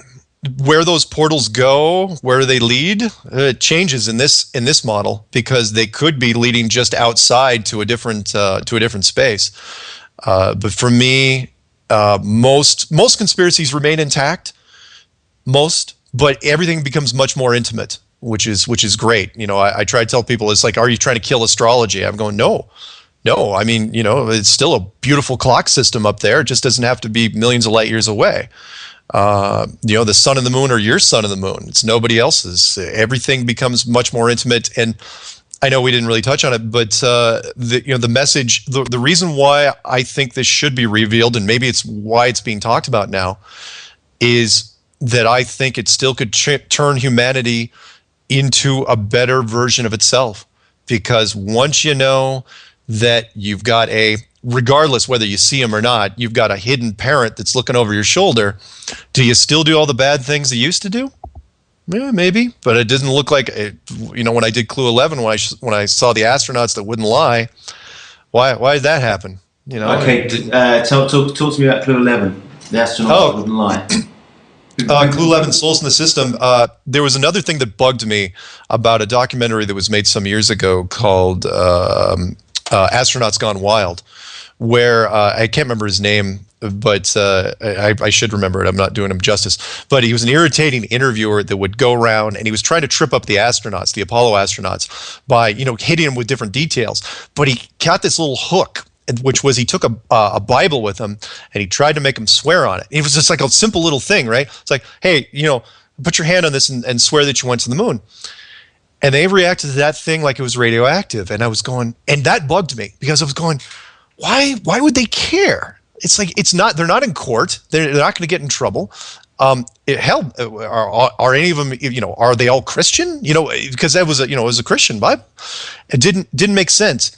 Where those portals go, where they lead, it changes in this model, because they could be leading just outside to a different space. But for me, most conspiracies remain intact. But everything becomes much more intimate, which is great. I try to tell people, it's like, are you trying to kill astrology? I'm going, no. I mean, it's still a beautiful clock system up there. It just doesn't have to be millions of light years away. The sun and the moon are your sun and the moon. It's nobody else's. Everything becomes much more intimate. And I know we didn't really touch on it, but the message, the reason why I think this should be revealed, and maybe it's why it's being talked about now, is that I think it still could turn humanity into a better version of itself. Because once you know that you've got regardless whether you see them or not, you've got a hidden parent that's looking over your shoulder, do you still do all the bad things you used to do? Yeah, maybe, but it doesn't look like it. When I did Clue 11, when I saw the astronauts that wouldn't lie, why did that happen? Okay, talk to me about Clue 11, the astronauts that wouldn't lie. Clue 11, Souls in the System. There was another thing that bugged me about a documentary that was made some years ago called Astronauts Gone Wild, where I can't remember his name, but I should remember it. I'm not doing him justice. But he was an irritating interviewer that would go around, and he was trying to trip up the astronauts, the Apollo astronauts, by hitting them with different details. But he got this little hook, which was he took a Bible with him, and he tried to make them swear on it. It was just like a simple little thing, right? It's like, hey, put your hand on this and swear that you went to the moon. And they reacted to that thing like it was radioactive. And I was going, and that bugged me, because I was going, why would they care? It's like, they're not in court. They're not going to get in trouble. Hell, are any of them, are they all Christian? Because that was it was a Christian Bible. It didn't make sense.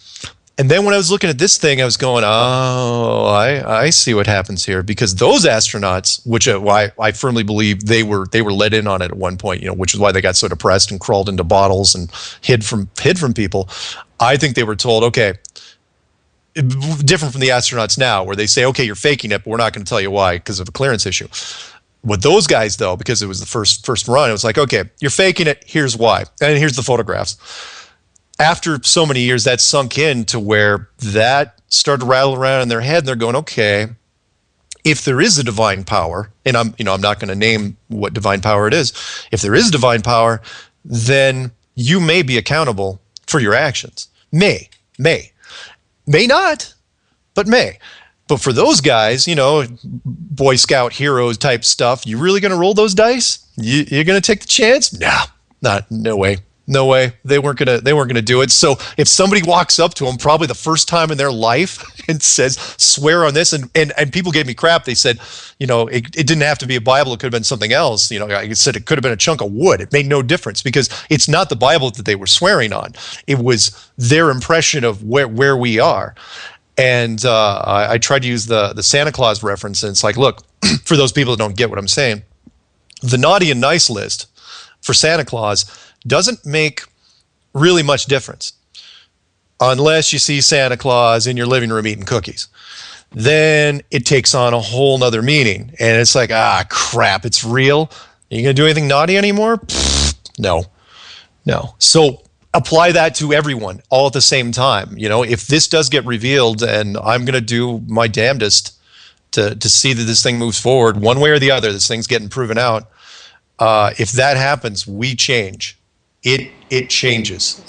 And then when I was looking at this thing, I was going, oh, I see what happens here. Because those astronauts, which I firmly believe they were let in on it at one point, which is why they got so depressed and crawled into bottles and hid from people. I think they were told, okay, different from the astronauts now, where they say, okay, you're faking it, but we're not going to tell you why because of a clearance issue. With those guys, though, because it was the first run, it was like, okay, you're faking it. Here's why. And here's the photographs. After so many years, that sunk in to where that started to rattle around in their head, and they're going, okay, if there is a divine power, and I'm not going to name what divine power it is. If there is divine power, then you may be accountable for your actions. May not, but may. But for those guys, Boy Scout heroes type stuff, you really going to roll those dice? You're going to take the chance? No way. They weren't gonna do it. So if somebody walks up to them, probably the first time in their life, and says, "Swear on this," and people gave me crap. They said, it didn't have to be a Bible. It could have been something else. I said it could have been a chunk of wood. It made no difference because it's not the Bible that they were swearing on. It was their impression of where we are. And I tried to use the Santa Claus reference, and it's like, look, for those people that don't get what I'm saying, the naughty and nice list for Santa Claus doesn't make really much difference unless you see Santa Claus in your living room eating cookies. Then it takes on a whole nother meaning. And it's like, crap, it's real. Are you going to do anything naughty anymore? No. So apply that to everyone all at the same time. If this does get revealed, and I'm going to do my damnedest to see that this thing moves forward one way or the other, this thing's getting proven out. If that happens, we change. It changes.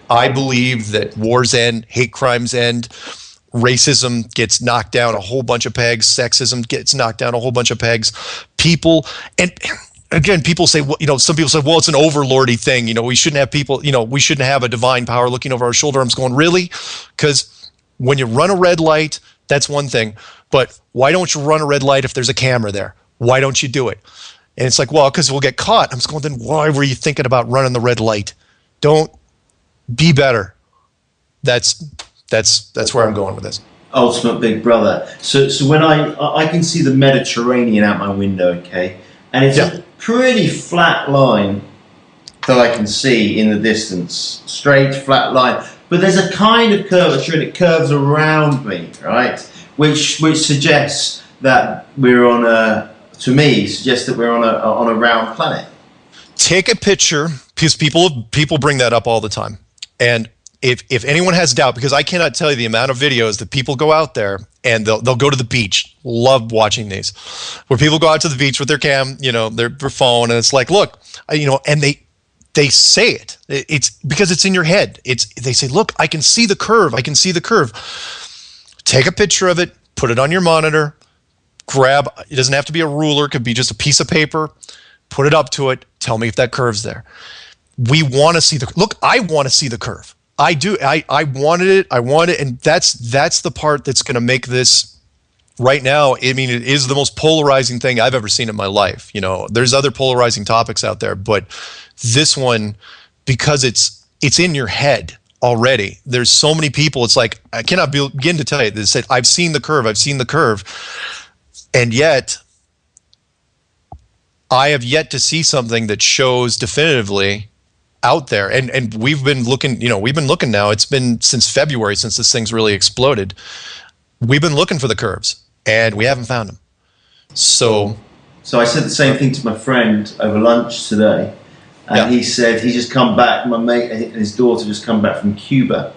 I believe that wars end, hate crimes end, racism gets knocked down a whole bunch of pegs, sexism gets knocked down a whole bunch of pegs. People, and again, people say, well, some people say, well, it's an overlordy thing. We shouldn't have people, we shouldn't have a divine power looking over our shoulder. I'm just going, really? Because when you run a red light, that's one thing. But why don't you run a red light if there's a camera there? Why don't you do it? And it's like, well, because we'll get caught. I'm just going, then why were you thinking about running the red light? Don't be better. That's where I'm going with this. Ultimate Big Brother. So when I can see the Mediterranean out my window, okay, and it's a pretty flat line that I can see in the distance, straight flat line. But there's a kind of curvature, and it curves around me, right? Which suggests that we're on a. To me, suggests that we're on a round planet. Take a picture, because people bring that up all the time. And if anyone has doubt, because I cannot tell you the amount of videos that people go out there and they'll go to the beach. Love watching these, where people go out to the beach with their their phone, and it's like, look, and they say it. It's because it's in your head. They say, look, I can see the curve. I can see the curve. Take a picture of it, put it on your monitor. It doesn't have to be a ruler, it could be just a piece of paper, put it up to it, tell me if that curve's there. We want to see I want to see the curve. I do. I wanted it, and that's the part that's going to make this right now. I mean, it is the most polarizing thing I've ever seen in my life. There's other polarizing topics out there, but this one, because it's in your head already. There's so many people, it's like, I cannot begin to tell you, they said, I've seen the curve. And yet, I have yet to see something that shows definitively out there. And we've been looking, now. It's been since February, since this thing's really exploded. We've been looking for the curves, and we haven't found them. So I said the same thing to my friend over lunch today. And he said he's just come back. My mate and his daughter just come back from Cuba.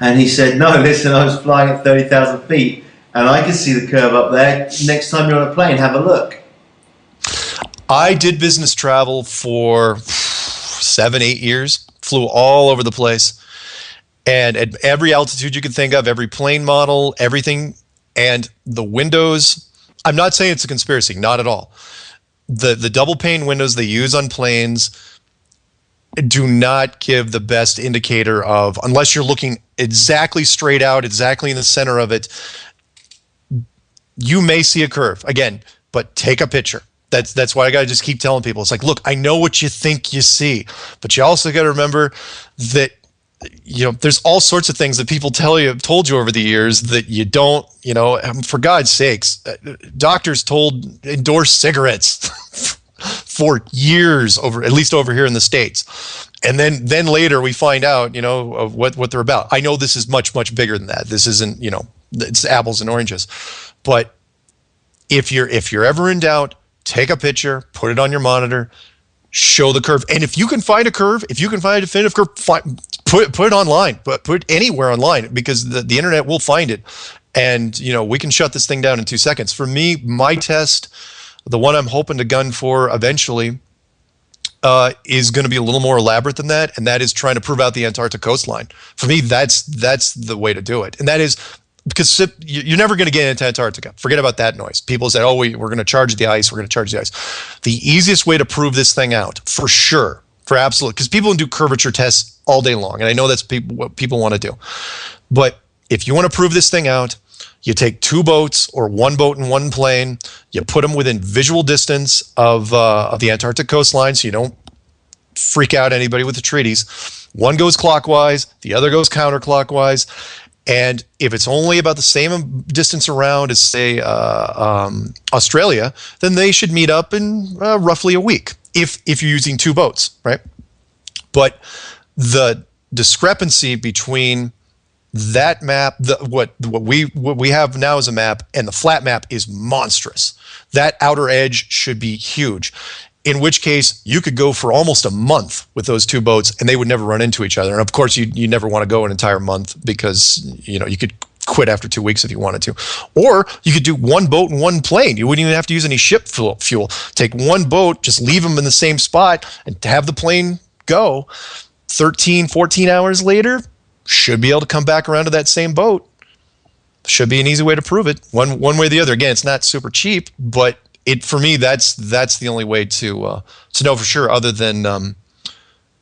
And he said, no, listen, I was flying at 30,000 feet. And I can see the curve up there. Next time you're on a plane, have a look. I did business travel for 7-8 years, flew all over the place. And at every altitude you could think of, every plane model, everything. And the windows, I'm not saying it's a conspiracy, not at all. The double pane windows they use on planes do not give the best indicator of, unless you're looking exactly straight out, exactly in the center of it, you may see a curve again, but take a picture. That's why I got to just keep telling people. It's like, look, I know what you think you see, but you also got to remember that, there's all sorts of things that people told you over the years that you don't, for God's sakes, doctors endorse cigarettes for years, at least over here in the States. And then later we find out, of what they're about. I know this is much, much bigger than that. This isn't, it's apples and oranges. But if you're ever in doubt, take a picture, put it on your monitor, show the curve. And if you can find a curve, if you can find a definitive curve, put it online, but put it anywhere online, because the internet will find it. And, we can shut this thing down in 2 seconds. For me, my test, the one I'm hoping to gun for eventually, is going to be a little more elaborate than that, and that is trying to prove out the Antarctic coastline. For me, that's the way to do it, and that is because you're never going to get into Antarctica. Forget about that noise. People say, "Oh, we're going to charge the ice. We're going to charge the ice." The easiest way to prove this thing out, for sure, for absolute, because people do curvature tests all day long, and I know that's what people want to do. But if you want to prove this thing out, you take 2 boats or 1 boat and 1 plane. You put them within visual distance of the Antarctic coastline, so you don't freak out anybody with the treaties. One goes clockwise, the other goes counterclockwise. And if it's only about the same distance around as, say, Australia, then they should meet up in roughly a week if you're using 2 boats, right? But the discrepancy between that map, what we have now as a map, and the flat map is monstrous. That outer edge should be huge. In which case, you could go for almost a month with those 2 boats, and they would never run into each other. And of course, you never want to go an entire month, because you could quit after 2 weeks if you wanted to. Or you could do 1 boat and 1 plane. You wouldn't even have to use any ship fuel. Take 1 boat, just leave them in the same spot, and have the plane go. 13, 14 hours later, should be able to come back around to that same boat. Should be an easy way to prove it, one way or the other. Again, it's not super cheap, but for me, that's the only way to know for sure. Other than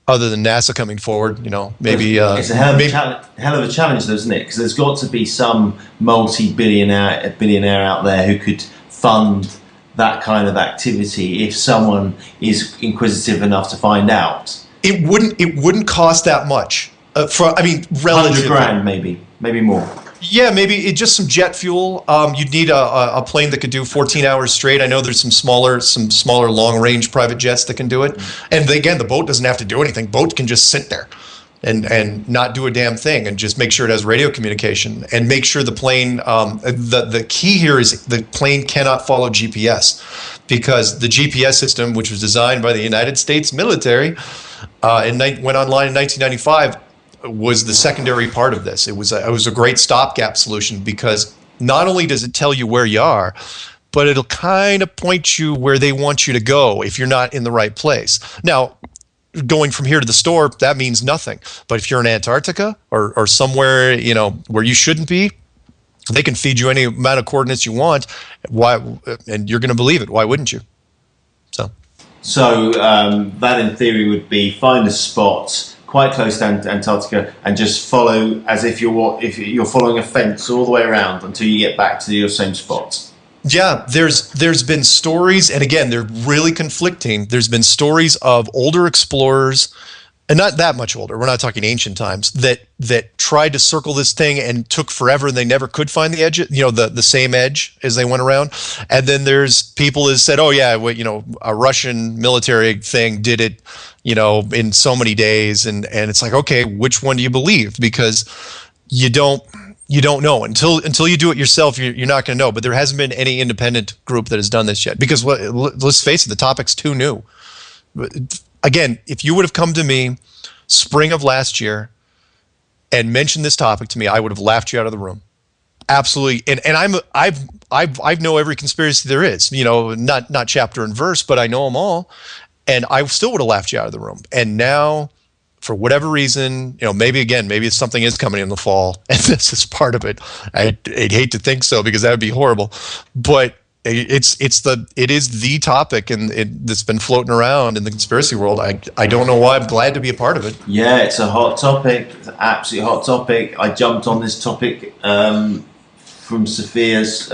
NASA coming forward, maybe it's a hell of a challenge, though, isn't it? Because there's got to be some billionaire out there who could fund that kind of activity if someone is inquisitive enough to find out. It wouldn't cost that much. Relatively. $100,000, maybe more. Yeah, maybe just some jet fuel. You'd need a plane that could do 14 hours straight. I know there's some smaller long-range private jets that can do it. And again, the boat doesn't have to do anything. Boat can just sit there and not do a damn thing, and just make sure it has radio communication, and make sure the plane. The key here is the plane cannot follow GPS, because the GPS system, which was designed by the United States military, went online in 1995. Was the secondary part of this. It was a great stopgap solution, because not only does it tell you where you are, but it'll kind of point you where they want you to go if you're not in the right place. Now, going from here to the store, that means nothing. But if you're in Antarctica or somewhere where you shouldn't be, they can feed you any amount of coordinates you want. And you're going to believe it. Why wouldn't you? So that in theory would be find a spot quite close to Antarctica and just follow as if you're following a fence all the way around until you get back to your same spot. Yeah, there's been stories, and again, they're really conflicting. There's been stories of older explorers, and not that much older, we're not talking ancient times, that tried to circle this thing and took forever, and they never could find the edge, the same edge as they went around. And then there's people that said, oh yeah, a Russian military thing did it, in so many days. And it's like, okay, which one do you believe? Because you don't know until you do it yourself. You're not going to know. But there hasn't been any independent group that has done this yet, because let's face it, the topic's too new. Again, if you would have come to me spring of last year and mentioned this topic to me, I would have laughed you out of the room. Absolutely. And I know every conspiracy there is, not chapter and verse, but I know them all. And I still would have laughed you out of the room. And now, for whatever reason, maybe something is coming in the fall, and this is part of it. I'd hate to think so, because that would be horrible. But it is the topic, and that's been floating around in the conspiracy world. I don't know why. I'm glad to be a part of it. Yeah, it's a hot topic. It's an absolutely hot topic. I jumped on this topic from Sophia's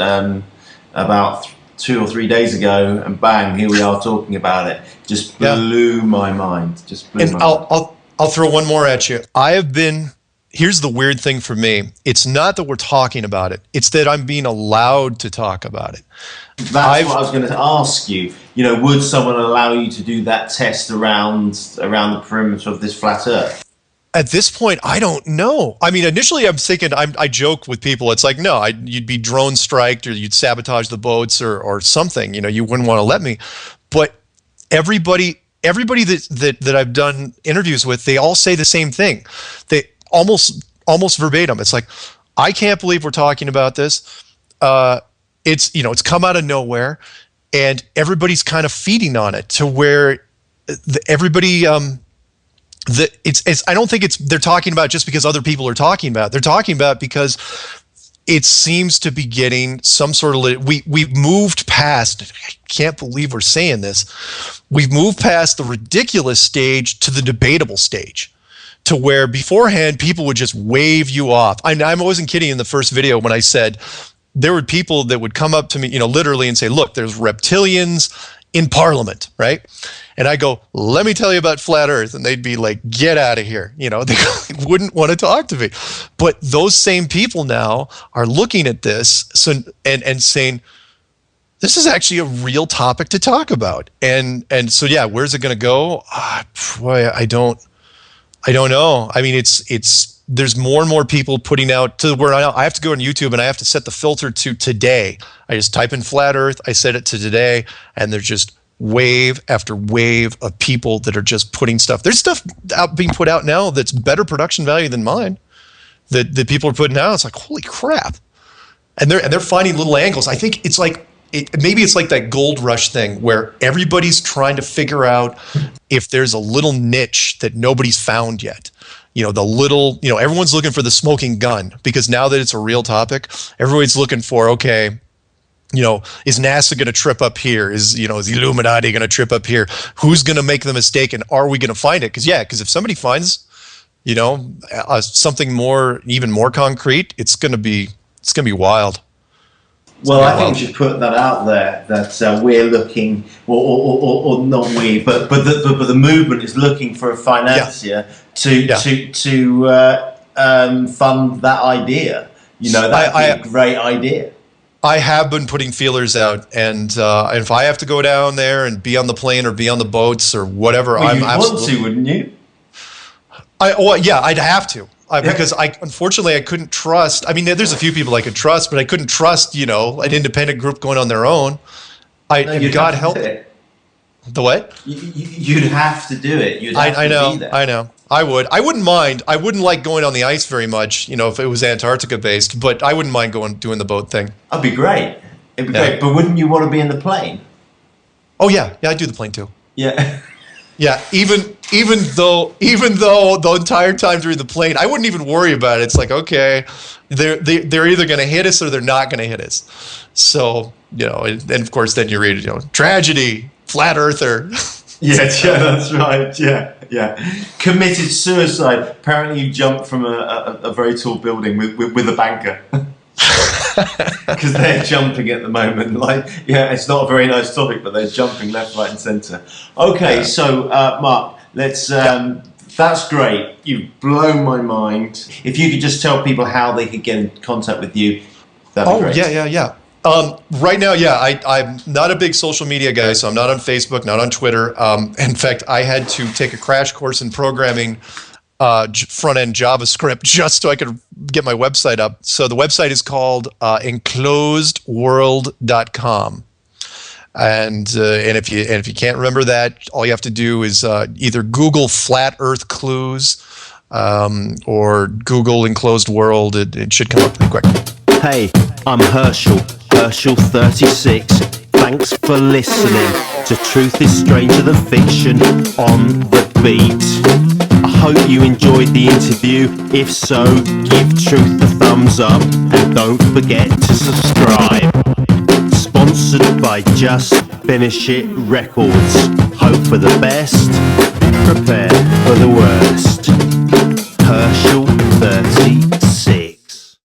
about 2 or 3 days ago, and bang, here we are talking about it. Just blew my mind. I'll throw one more at you. Here's the weird thing for me. It's not that we're talking about it. It's that I'm being allowed to talk about it. That's what I was going to ask you. Would someone allow you to do that test around the perimeter of this flat Earth? At this point, I don't know. I mean, initially I'm thinking, I joke with people. It's like, no, you'd be drone striked or you'd sabotage the boats or something. You know, you wouldn't want to let me. But everybody that I've done interviews with, they all say the same thing. They almost verbatim. It's like, I can't believe we're talking about this. It's come out of nowhere, and everybody's kind of feeding on it to where everybody. I don't think they're talking about just because other people are talking about it. They're talking about it because it seems to be getting some sort of, we've moved past, I can't believe we're saying this, we've moved past the ridiculous stage to the debatable stage, to where beforehand people would just wave you off. I wasn't kidding in the first video when I said there were people that would come up to me, literally and say, look, there's reptilians in Parliament, right? And I go, let me tell you about flat Earth. And they'd be like, get out of here. They wouldn't want to talk to me. But those same people now are looking at this and saying, this is actually a real topic to talk about. And so, yeah, where's it going to go? Boy, I don't know. I mean, there's more and more people putting out to where I have to go on YouTube and I have to set the filter to today. I just type in flat Earth, I set it to today, and there's just wave after wave of people that are just putting stuff. There's stuff being put out now that's better production value than mine that people are putting out. It's like, holy crap. And they're finding little angles. I think it's like, maybe it's like that gold rush thing where everybody's trying to figure out if there's a little niche that nobody's found yet. Everyone's looking for the smoking gun, because now that it's a real topic, everybody's looking for, okay, is NASA going to trip up here? Is the Illuminati going to trip up here? Who's going to make the mistake, and are we going to find it? Because if somebody finds, something even more concrete, it's going to be wild. Well, I think we should put that out there that we're looking, or not we, but the movement is looking for a financier to fund that idea. That'd be a great idea. I have been putting feelers out, and if I have to go down there and be on the plane or be on the boats or whatever, you'd want to, wouldn't you? I'd have to. Because unfortunately I couldn't trust. I mean, there's a few people I could trust, but I couldn't trust, an independent group going on their own. God help it. The what? You'd have to do it. You'd have to be there. I know. I would. I wouldn't mind. I wouldn't like going on the ice very much, if it was Antarctica based. But I wouldn't mind doing the boat thing. That'd be great. It'd be great. But wouldn't you want to be in the plane? Oh yeah, I'd do the plane too. Yeah. Yeah, even though the entire time during the plane, I wouldn't even worry about it. It's like, okay, they're either going to hit us or they're not going to hit us. So, and of course then you read, tragedy, flat earther. Yeah, that's right. Yeah. Committed suicide. Apparently you jumped from a very tall building with a banker. Because they're jumping at the moment. It's not a very nice topic, but they're jumping left, right, and centre. Okay, so Mark, let's. That's great. You've blown my mind. If you could just tell people how they could get in contact with you, that'd be great. Yeah. Right now, I'm not a big social media guy, so I'm not on Facebook, not on Twitter. In fact, I had to take a crash course in programming. Front-end JavaScript just so I could get my website up. So the website is called enclosedworld.com. And if you can't remember that, all you have to do is either Google Flat Earth Clues or Google Enclosed World. It should come up pretty quick. Hey, I'm Herschel36. Thanks for listening to Truth is Stranger Than Fiction on the Beat. I hope you enjoyed the interview. If so, give Truth a thumbs up and don't forget to subscribe. Sponsored by Just Finish It Records. Hope for the best, prepare for the worst. Herschel 36.